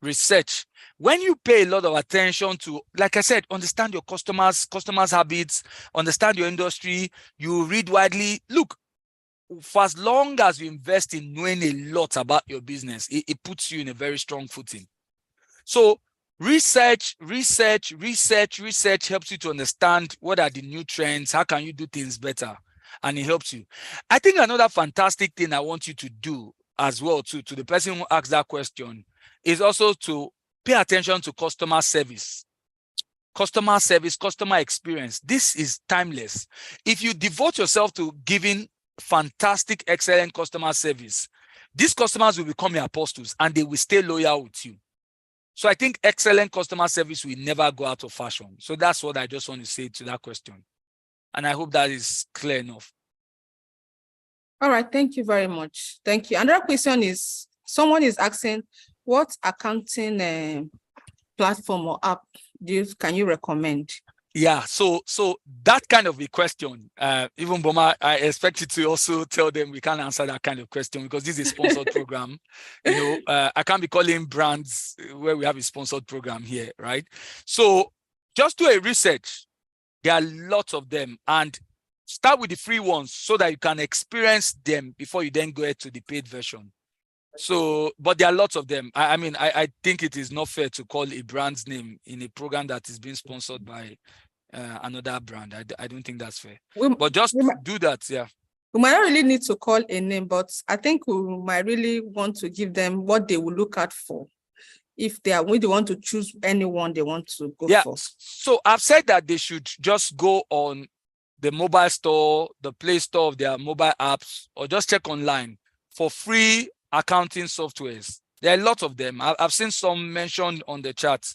Research. When you pay a lot of attention to, like I said, understand your customers' habits, understand your industry, you read widely. Look, for as long as you invest in knowing a lot about your business, it puts you in a very strong footing. So research helps you to understand what are the new trends, how can you do things better, and it helps you. I think another fantastic thing I want you to do as well to the person who asked that question is also to pay attention to customer service. Customer service, customer experience. This is timeless. If you devote yourself to giving fantastic, excellent customer service, these customers will become your apostles and they will stay loyal with you. So I think excellent customer service will never go out of fashion. So that's what I just want to say to that question. And I hope that is clear enough. All right, thank you very much. Thank you. Another question is, someone is asking, what accounting platform or app can you recommend? Yeah, so that kind of a question, even Boma, I expect you to also tell them we can't answer that kind of question because this is a sponsored program. You know, I can't be calling brands where we have a sponsored program here, right? So just do a research. There are lots of them, and start with the free ones so that you can experience them before you then go to the paid version. So, but there are lots of them. I mean, I think it is not fair to call a brand's name in a program that is being sponsored by another brand. I don't think that's fair. But just do that, yeah. We might not really need to call a name, but I think we might really want to give them what they will look out for. If they want to choose anyone they want to go for. So I've said that they should just go on the mobile store, the Play Store of their mobile apps, or just check online for free accounting softwares. There are a lot of them. I've seen some mentioned on the chat,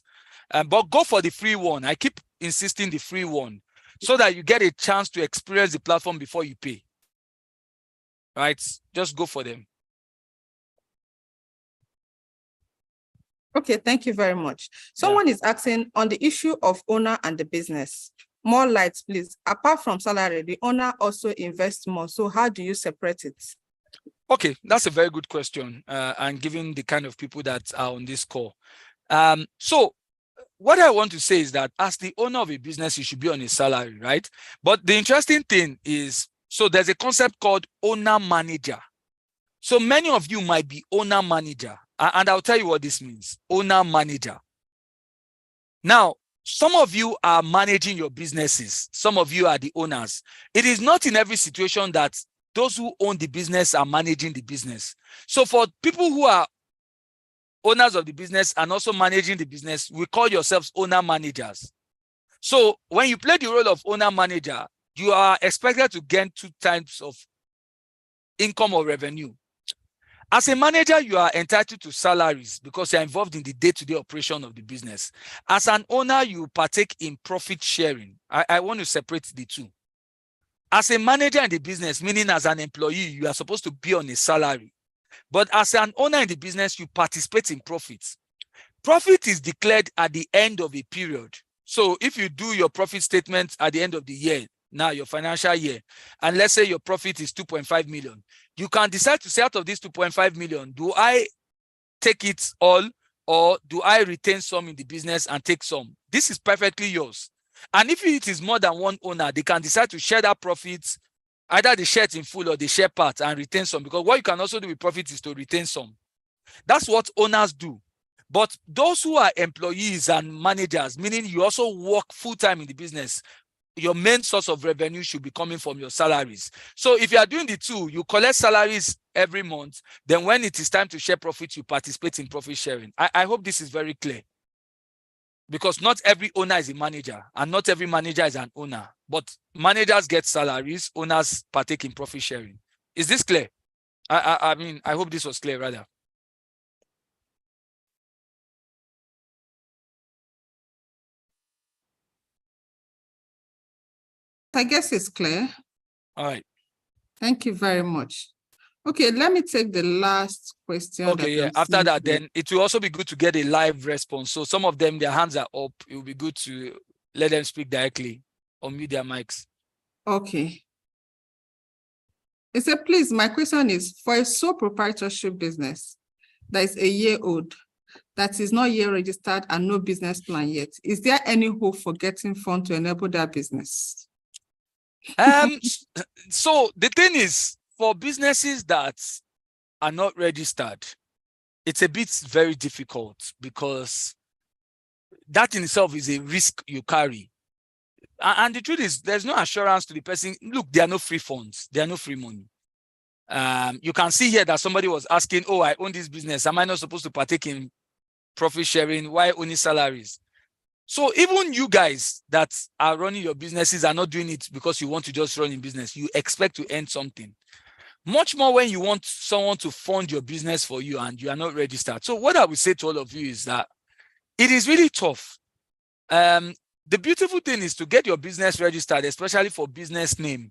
but go for the free one. I keep insisting the free one so that you get a chance to experience the platform before you pay. Right? Just go for them. Okay, thank you very much. Someone is asking on the issue of owner and the business. More light, please. Apart from salary, the owner also invests more. So how do you separate it? Okay, that's a very good question. And given the kind of people that are on this call. So what I want to say is that as the owner of a business, you should be on a salary, right? But the interesting thing is, so there's a concept called owner manager. So many of you might be owner manager. And I'll tell you what this means, owner manager. Now, some of you are managing your businesses. Some of you are the owners. It is not in every situation that those who own the business are managing the business. So for people who are owners of the business and also managing the business, we call yourselves owner managers. So when you play the role of owner manager, you are expected to gain 2 types of income or revenue. As a manager, you are entitled to salaries because you're involved in the day-to-day operation of the business. As an owner, you partake in profit sharing. I want to separate the two. As a manager in the business, meaning as an employee, you are supposed to be on a salary. But as an owner in the business, you participate in profits. Profit is declared at the end of a period. So if you do your profit statement at the end of the year, now your financial year, and let's say your profit is 2.5 million, you can decide to say out of this 2.5 million, do I take it all or do I retain some in the business and take some? This is perfectly yours. And if it is more than one owner, they can decide to share that profit, either they share it in full or they share part and retain some, because what you can also do with profit is to retain some. That's what owners do. But those who are employees and managers, meaning you also work full-time in the business, your main source of revenue should be coming from your salaries. So if you are doing the two, you collect salaries every month, then when it is time to share profit, you participate in profit sharing. I hope this is very clear. because not every owner is a manager and not every manager is an owner, but managers get salaries, owners partake in profit sharing. Is this clear? I mean, I hope this was clear rather. I guess it's clear. All right. Thank you very much. Okay, let me take the last question. Okay, yeah. After that, then it will also be good to get a live response. So some of them, their hands are up. It will be good to let them speak directly or mute their mics. Okay. It said, please, my question is, for a sole proprietorship business that is a year old, that is not year registered and no business plan yet, is there any hope for getting funds to enable that business? So the thing is, for businesses that are not registered, it's a bit very difficult because that in itself is a risk you carry. And the truth is, there's no assurance to the person. Look, there are no free funds. There are no free money. You can see here that somebody was asking, oh, I own this business. Am I not supposed to partake in profit sharing? Why only salaries? So even you guys that are running your businesses are not doing it because you want to just run in business. You expect to earn something. Much more when you want someone to fund your business for you and you are not registered. So what I would say to all of you is that it is really tough. The beautiful thing is to get your business registered, especially for business name.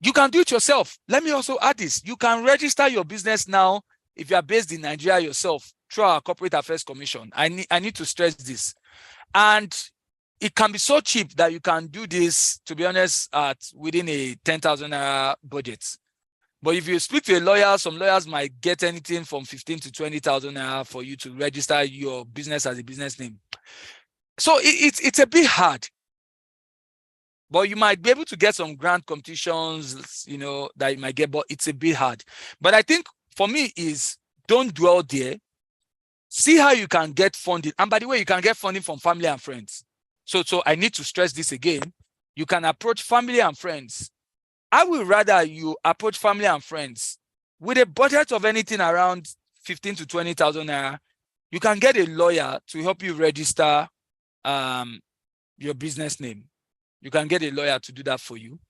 You can do it yourself. Let me also add this. You can register your business now if you are based in Nigeria yourself through our Corporate Affairs Commission. I need to stress this. And it can be so cheap that you can do this, to be honest, within a 10,000 naira budget. But if you speak to a lawyer, some lawyers might get anything from 15 to 20,000 naira for you to register your business as a business name. So it's a bit hard. But you might be able to get some grant competitions, you know, that you might get, but it's a bit hard. But I think for me is don't dwell there. See how you can get funding. And by the way, you can get funding from family and friends. So I need to stress this again. You can approach family and friends. I would rather you approach family and friends with a budget of anything around 15 to 20,000 naira. You can get a lawyer to help you register your business name. You can get a lawyer to do that for you.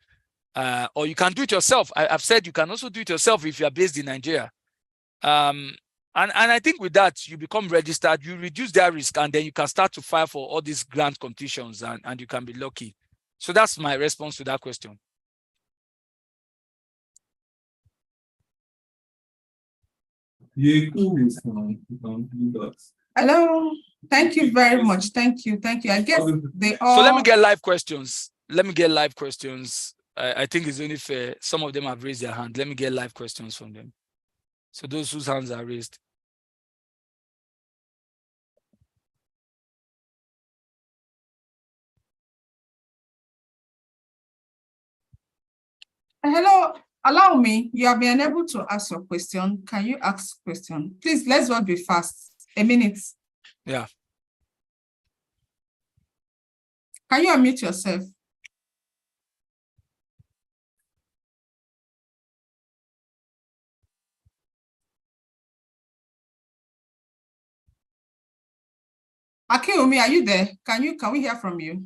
Or you can do it yourself. I've said you can also do it yourself if you are based in Nigeria. And I think with that, you become registered, you reduce that risk, and then you can start to file for all these grant competitions and you can be lucky. So that's my response to that question. Hello. Thank you very much. Thank you. Thank you. I guess they all. So let me get live questions. I think it's only fair. Some of them have raised their hand. Let me get live questions from them. So those whose hands are raised. Hello, allow me. You have been unable to ask your question. Can you ask question? Please, let's not be fast. A minute. Yeah. Can you unmute yourself? Akeomi, are you there? Can we hear from you?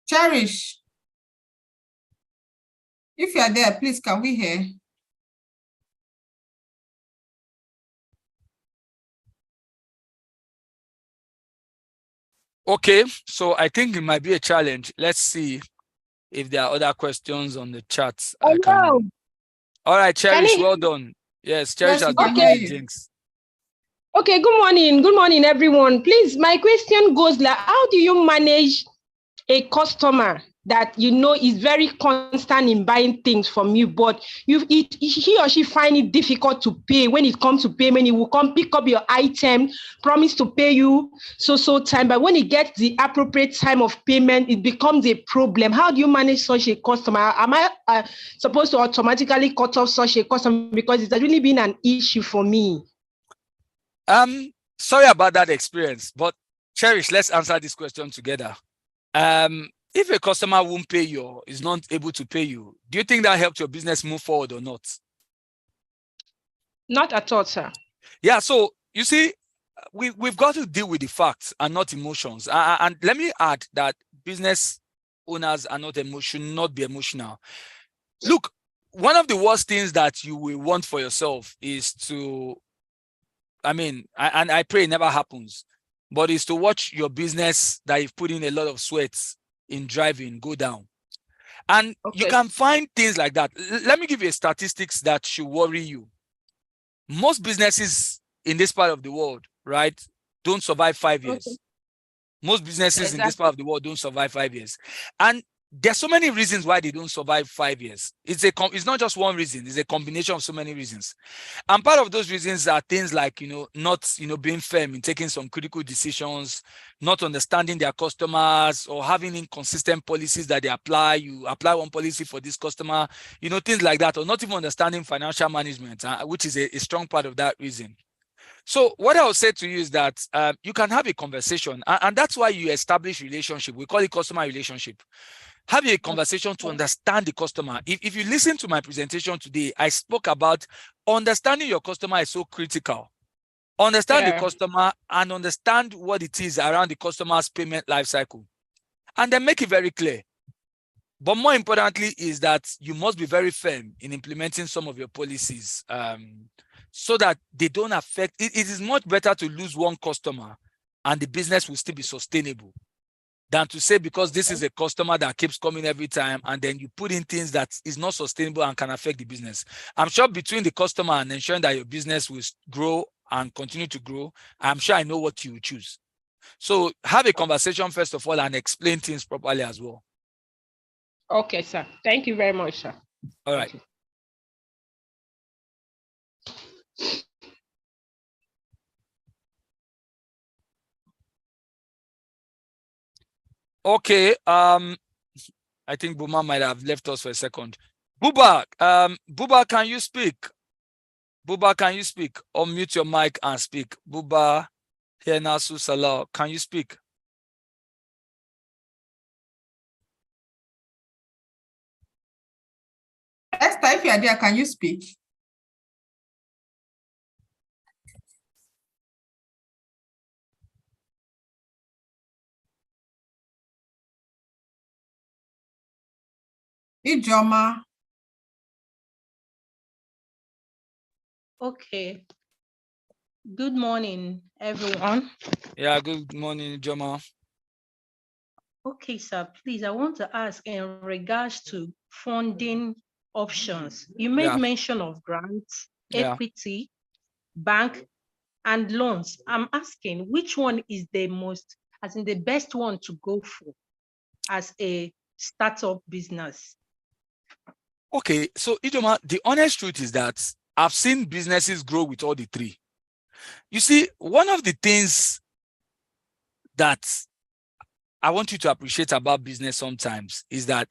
Cherish, if you are there, please, can we hear? Okay, so I think it might be a challenge. Let's see if there are other questions on the chat. Hello. All right, Cherish, well done. Yes, Cherish has been jinx. Okay, good morning. Good morning, everyone. Please, my question goes like, how do you manage a customer that you know is very constant in buying things from you, but he or she find it difficult to pay? When it comes to payment, he will come pick up your item, promise to pay you so time, but when he gets the appropriate time of payment, it becomes a problem. How do you manage such a customer? Am I supposed to automatically cut off such a customer, because it's really been an issue for me? Sorry about that experience, but Cherish, let's answer this question together. If a customer won't pay you or is not able to pay you, do you think that helped your business move forward or not? Not at all, sir. Yeah, so you see, we've got to deal with the facts and not emotions. And let me add that business owners are not should not be emotional. Look, one of the worst things that you will want for yourself is to, I pray it never happens, but is to watch your business that you've put in a lot of sweat in driving go down. And you can find things like that. Let me give you a statistics that should worry you. Most businesses in this part of the world, right, don't survive 5 years. Most businesses in this part of the world don't survive 5 years. And there's so many reasons why they don't survive 5 years. It's not just one reason, it's a combination of so many reasons. And part of those reasons are things like, not, being firm in taking some critical decisions, not understanding their customers, or having inconsistent policies that they apply. You apply one policy for this customer, things like that, or not even understanding financial management, which is a strong part of that reason. So what I will say to you is that you can have a conversation, and that's why you establish relationship. We call it customer relationship. Have a conversation to understand the customer. If you listen to my presentation today, I spoke about understanding your customer is so critical. Understand the customer and understand what it is around the customer's payment life cycle. And then make it very clear. But more importantly is that you must be very firm in implementing some of your policies so that they don't affect. It is much better to lose one customer and the business will still be sustainable than to say, because this is a customer that keeps coming every time, and then you put in things that is not sustainable and can affect the business. I'm sure between the customer and ensuring that your business will grow and continue to grow, I'm sure I know what you will choose. So have a conversation first of all and explain things properly as well. Okay, sir. Thank you very much, sir. All right. Okay, I think Buma might have left us for a second. Buba, can you speak? Buba, can you speak? Unmute your mic and speak. Buba, Nasu Salah, can you speak? Esther, if you are there, can you speak? Ijoma. Okay. Good morning, everyone. Yeah, good morning, Ijoma. Okay, sir, please, I want to ask in regards to funding options. You made mention of grants, equity, bank, and loans. I'm asking which one is the most, as in the best one to go for as a startup business? Okay, so Ijoma, the honest truth is that I've seen businesses grow with all the three. You see, one of the things that I want you to appreciate about business sometimes is that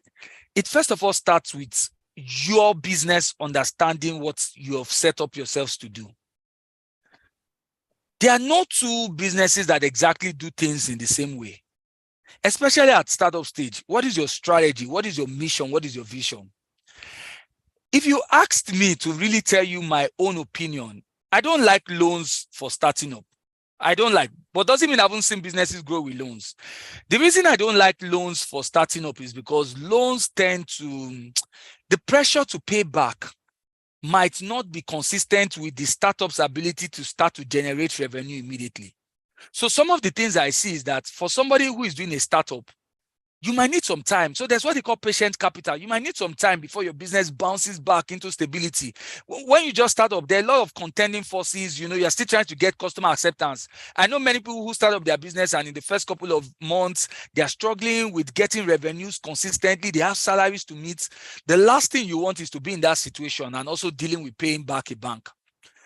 it first of all starts with your business understanding what you have set up yourselves to do. There are no two businesses that exactly do things in the same way, especially at startup stage. What is your strategy? What is your mission? What is your vision? If you asked me to really tell you my own opinion, I don't like loans for starting up. I don't like, but doesn't mean I haven't seen businesses grow with loans. The reason I don't like loans for starting up is because loans tend to, the pressure to pay back might not be consistent with the startup's ability to start to generate revenue immediately. So some of the things I see is that for somebody who is doing a startup, you might need some time. So that's what they call patient capital. You might need some time before your business bounces back into stability. When you just start up, there are a lot of contending forces. You're still trying to get customer acceptance. I know many people who start up their business and in the first couple of months, they are struggling with getting revenues consistently. They have salaries to meet. The last thing you want is to be in that situation and also dealing with paying back a bank.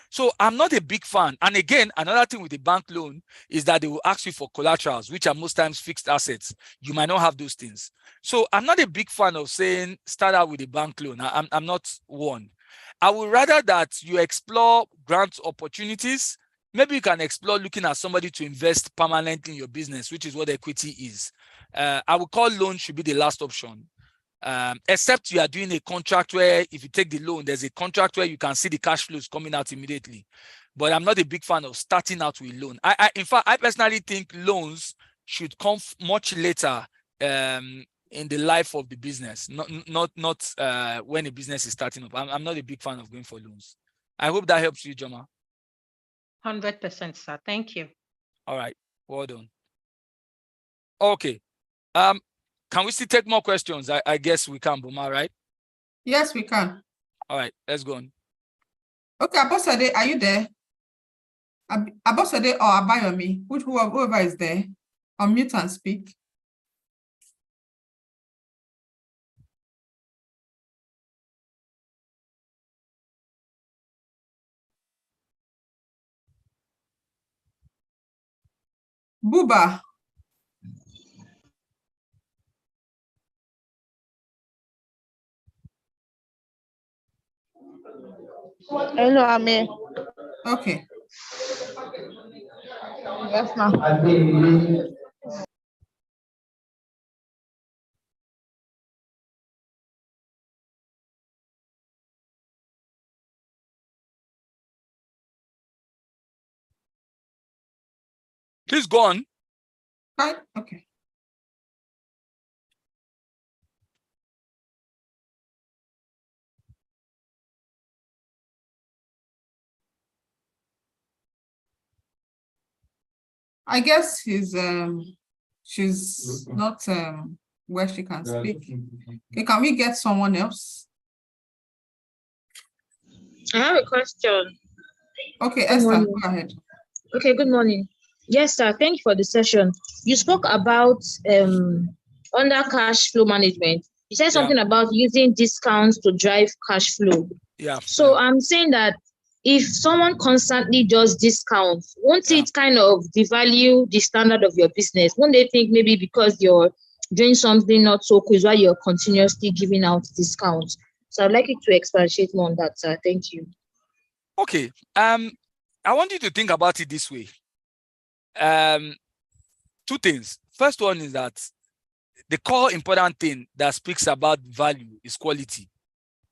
So I'm not a big fan. And again, another thing with the bank loan is that they will ask you for collaterals, which are most times fixed assets. You might not have those things. So I'm not a big fan of saying start out with a bank loan. I'm not one. I would rather that you explore grant opportunities. maybe you can explore looking at somebody to invest permanently in your business, which is what equity is. I would call loan should be the last option. Except you are doing a contract where if you take the loan, there's a contract where you can see the cash flows coming out immediately. But I'm not a big fan of starting out with loan. In fact, I personally think loans should come much later in the life of the business, not when a business is starting up. I'm not a big fan of going for loans. I hope that helps you, Joma. 100%, sir. Thank you. All right, well done. Okay. Can we still take more questions? I guess we can, Buma, right? Yes, we can. All right, let's go on. Okay, Abosade, are you there? Abosade or Abayomi, whoever is there, unmute and speak. Buba. Hello, Ame. Okay. Yes, ma'am. Please go on. Right. Okay. I guess she's not where she can speak. Okay, can we get someone else? I have a question. Okay, Esther, go ahead. Okay, good morning. Yes, sir. Thank you for the session. You spoke about under cash flow management. You said something about using discounts to drive cash flow. Yeah. So I'm saying that if someone constantly does discounts, won't it kind of devalue the standard of your business? Won't they think maybe because you're doing something not so cool is why you're continuously giving out discounts? So I'd like you to expatiate more on that, sir. Thank you. Okay. I want you to think about it this way. Two things. First one is that the core important thing that speaks about value is quality.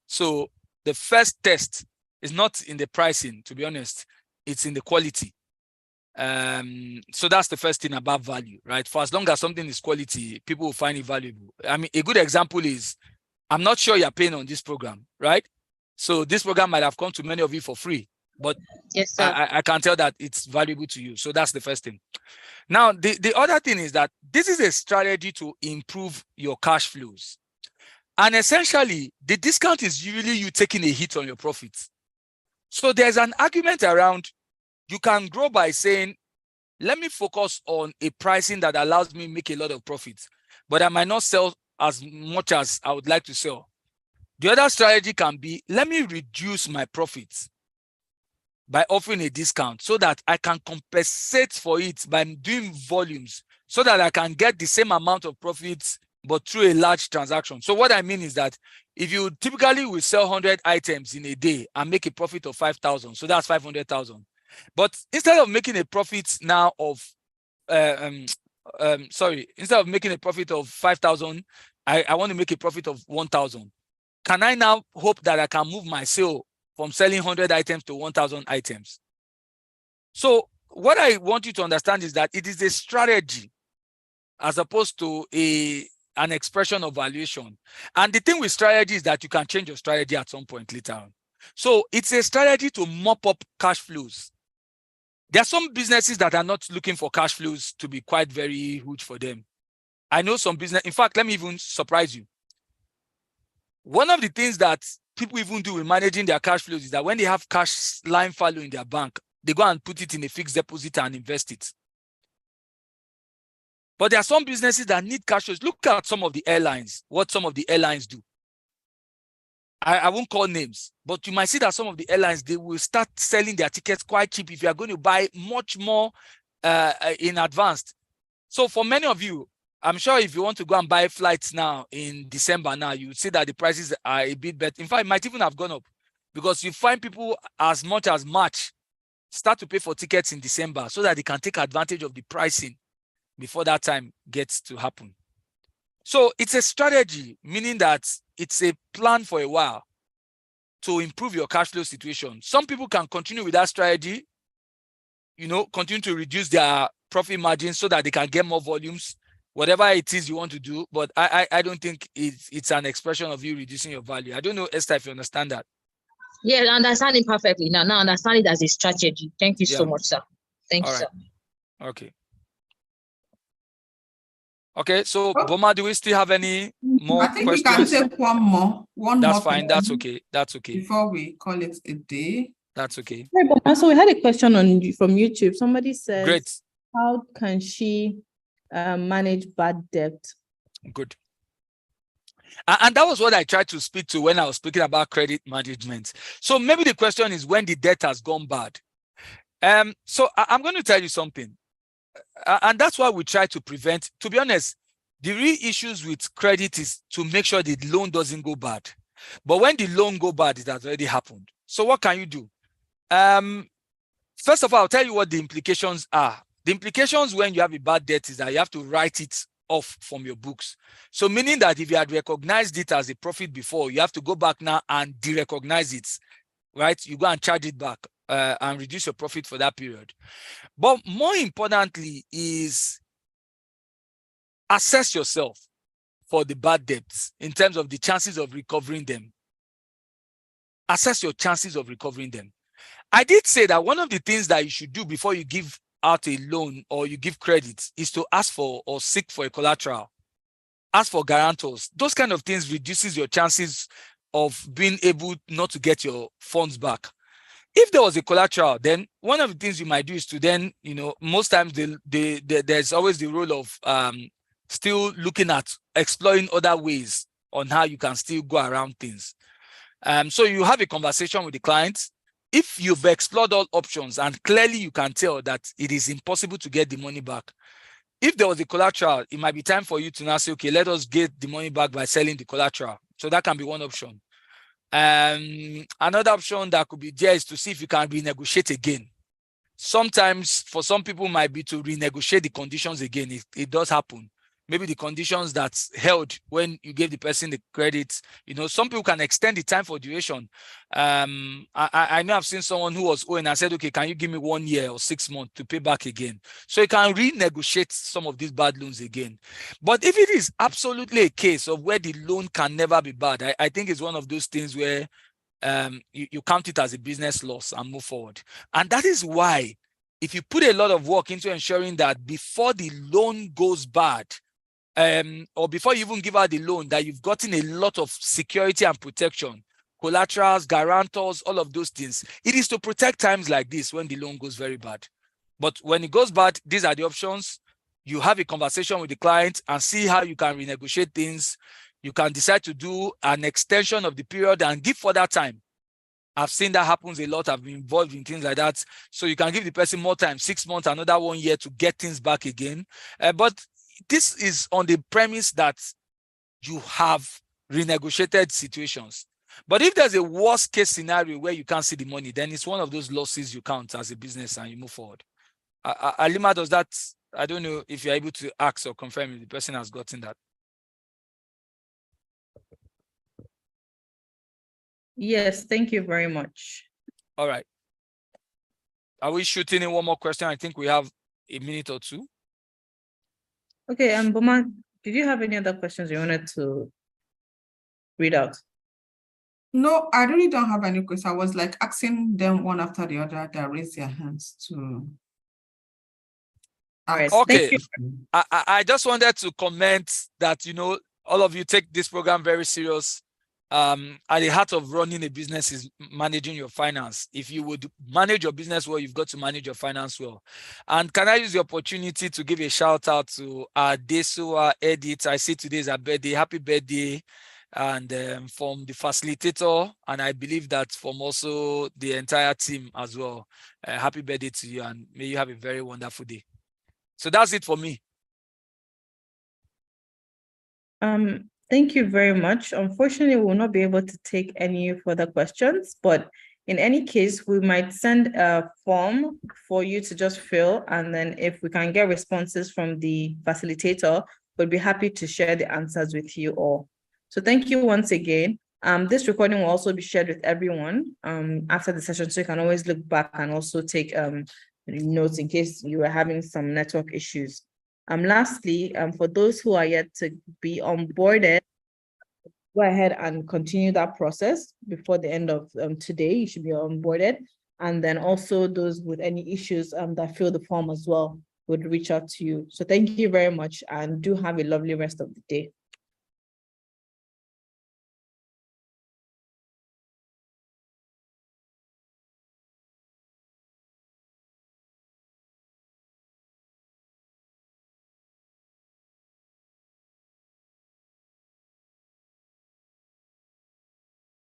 So the first test is not in the pricing, to be honest, it's in the quality. So that's the first thing about value, right? For as long as something is quality, people will find it valuable. I mean, a good example is, I'm not sure you're paying on this program, right? So this program might have come to many of you for free, but yes, sir. I can tell that it's valuable to you. So that's the first thing. Now, the other thing is that this is a strategy to improve your cash flows. And essentially, the discount is usually you taking a hit on your profits. So there's an argument around, you can grow by saying, let me focus on a pricing that allows me to make a lot of profits, but I might not sell as much as I would like to sell. The other strategy can be, let me reduce my profits by offering a discount so that I can compensate for it by doing volumes so that I can get the same amount of profits, but through a large transaction. So what I mean is that if you typically will sell 100 items in a day and make a profit of 5,000, so that's 500,000. But instead of making a profit now of, instead of making a profit of 5,000, I want to make a profit of 1,000. Can I now hope that I can move my sale from selling 100 items to 1,000 items? So what I want you to understand is that it is a strategy as opposed to an expression of valuation. And the thing with strategy is that you can change your strategy at some point later on. So it's a strategy to mop up cash flows. There are some businesses that are not looking for cash flows to be quite very huge for them. I know some business, in fact, let me even surprise you. One of the things that people even do in managing their cash flows is that when they have cash line value in their bank, they go and put it in a fixed deposit and invest it. But there are some businesses that need cash flows. Look at some of the airlines, what some of the airlines do. I won't call names, but you might see that some of the airlines, they will start selling their tickets quite cheap if you are going to buy much more in advance. So for many of you, I'm sure if you want to go and buy flights now in December now, you would see that the prices are a bit better. In fact, it might even have gone up because you find people as much as March start to pay for tickets in December so that they can take advantage of the pricing before that time gets to happen. So it's a strategy, meaning that it's a plan for a while to improve your cash flow situation. Some people can continue with that strategy, continue to reduce their profit margins so that they can get more volumes, whatever it is you want to do. But I don't think it's an expression of you reducing your value. I don't know, Esther, if you understand that. Yeah, I understand it perfectly. Now I understand it as a strategy. Thank you so much, sir. Thank you, sir. Okay. Okay, so Boma, do we still have any more questions? I think we can take one more. That's fine. That's okay. That's okay. Before we call it a day. That's okay. Hey, Boma, so we had a question from YouTube. Somebody says, great. How can she manage bad debt? Good. And that was what I tried to speak to when I was speaking about credit management. So maybe the question is when the debt has gone bad. So I'm going to tell you something. And that's why we try to prevent. To be honest, the real issues with credit is to make sure the loan doesn't go bad. But when the loan go bad, it has already happened. So what can you do? First of all, I'll tell you what the implications are. The implications when you have a bad debt is that you have to write it off from your books. So meaning that if you had recognized it as a profit before, you have to go back now and de-recognize it, right? You go and charge it back and reduce your profit for that period. But more importantly is assess yourself for the bad debts in terms of the chances of recovering them. Assess your chances of recovering them. I did say that one of the things that you should do before you give out a loan or you give credit is to ask for or seek for a collateral. Ask for guarantors. Those kind of things reduces your chances of being able not to get your funds back. If there was a collateral, then one of the things you might do is to then, most times there's always the role of still looking at exploring other ways on how you can still go around things. So you have a conversation with the client. If you've explored all options and clearly you can tell that it is impossible to get the money back, if there was a collateral, it might be time for you to now say, okay, let us get the money back by selling the collateral. So that can be one option. Another option that could be there is to see if you can renegotiate again. Sometimes for some people might be to renegotiate the conditions again. It does happen. Maybe the conditions that's held when you gave the person the credit, some people can extend the time for duration. I know I've seen someone who was owing. I said, okay, can you give me 1 year or 6 months to pay back again? So you can renegotiate some of these bad loans again. But if it is absolutely a case of where the loan can never be bad, I think it's one of those things where you count it as a business loss and move forward. And that is why if you put a lot of work into ensuring that before the loan goes bad, or before you even give out the loan, that you've gotten a lot of security and protection, collaterals, guarantors, all of those things. It is to protect times like this when the loan goes very bad. But when it goes bad, these are the options. You have a conversation with the client and see how you can renegotiate things. You can decide to do an extension of the period and give further time. I've seen that happens a lot. I've been involved in things like that. So you can give the person more time, 6 months, another 1 year to get things back again. But this is on the premise that you have renegotiated situations. But if there's a worst case scenario where you can't see the money, then it's one of those losses you count as a business and you move forward. Alima, does that, I don't know if you're able to ask or confirm if the person has gotten that. Yes, thank you very much. All right. Are we shooting in one more question? I think we have a minute or two. Okay, Boma, did you have any other questions you wanted to read out? No, I really don't have any questions. I was like asking them one after the other that raise their hands to. All right, okay, I just wanted to comment that, all of you take this program very serious. At the heart of running a business is managing your finance. If you would manage your business well, you've got to manage your finance well. And can I use the opportunity to give a shout out to Desua Edit? I see today is her birthday. Happy birthday. And from the facilitator, and I believe that from also the entire team as well. Happy birthday to you, and may you have a very wonderful day. So that's it for me. Thank you very much. Unfortunately, we will not be able to take any further questions, but In any case, we might send a form for you to just fill, and then if we can get responses from the facilitator, we'll be happy to share the answers with you all. So thank you once again. This recording will also be shared with everyone after the session, so you can always look back and also take notes in case you were having some network issues. Lastly, for those who are yet to be onboarded, go ahead and continue that process before the end of today. You should be onboarded. And then also those with any issues that fill the form as well would reach out to you. So thank you very much and do have a lovely rest of the day.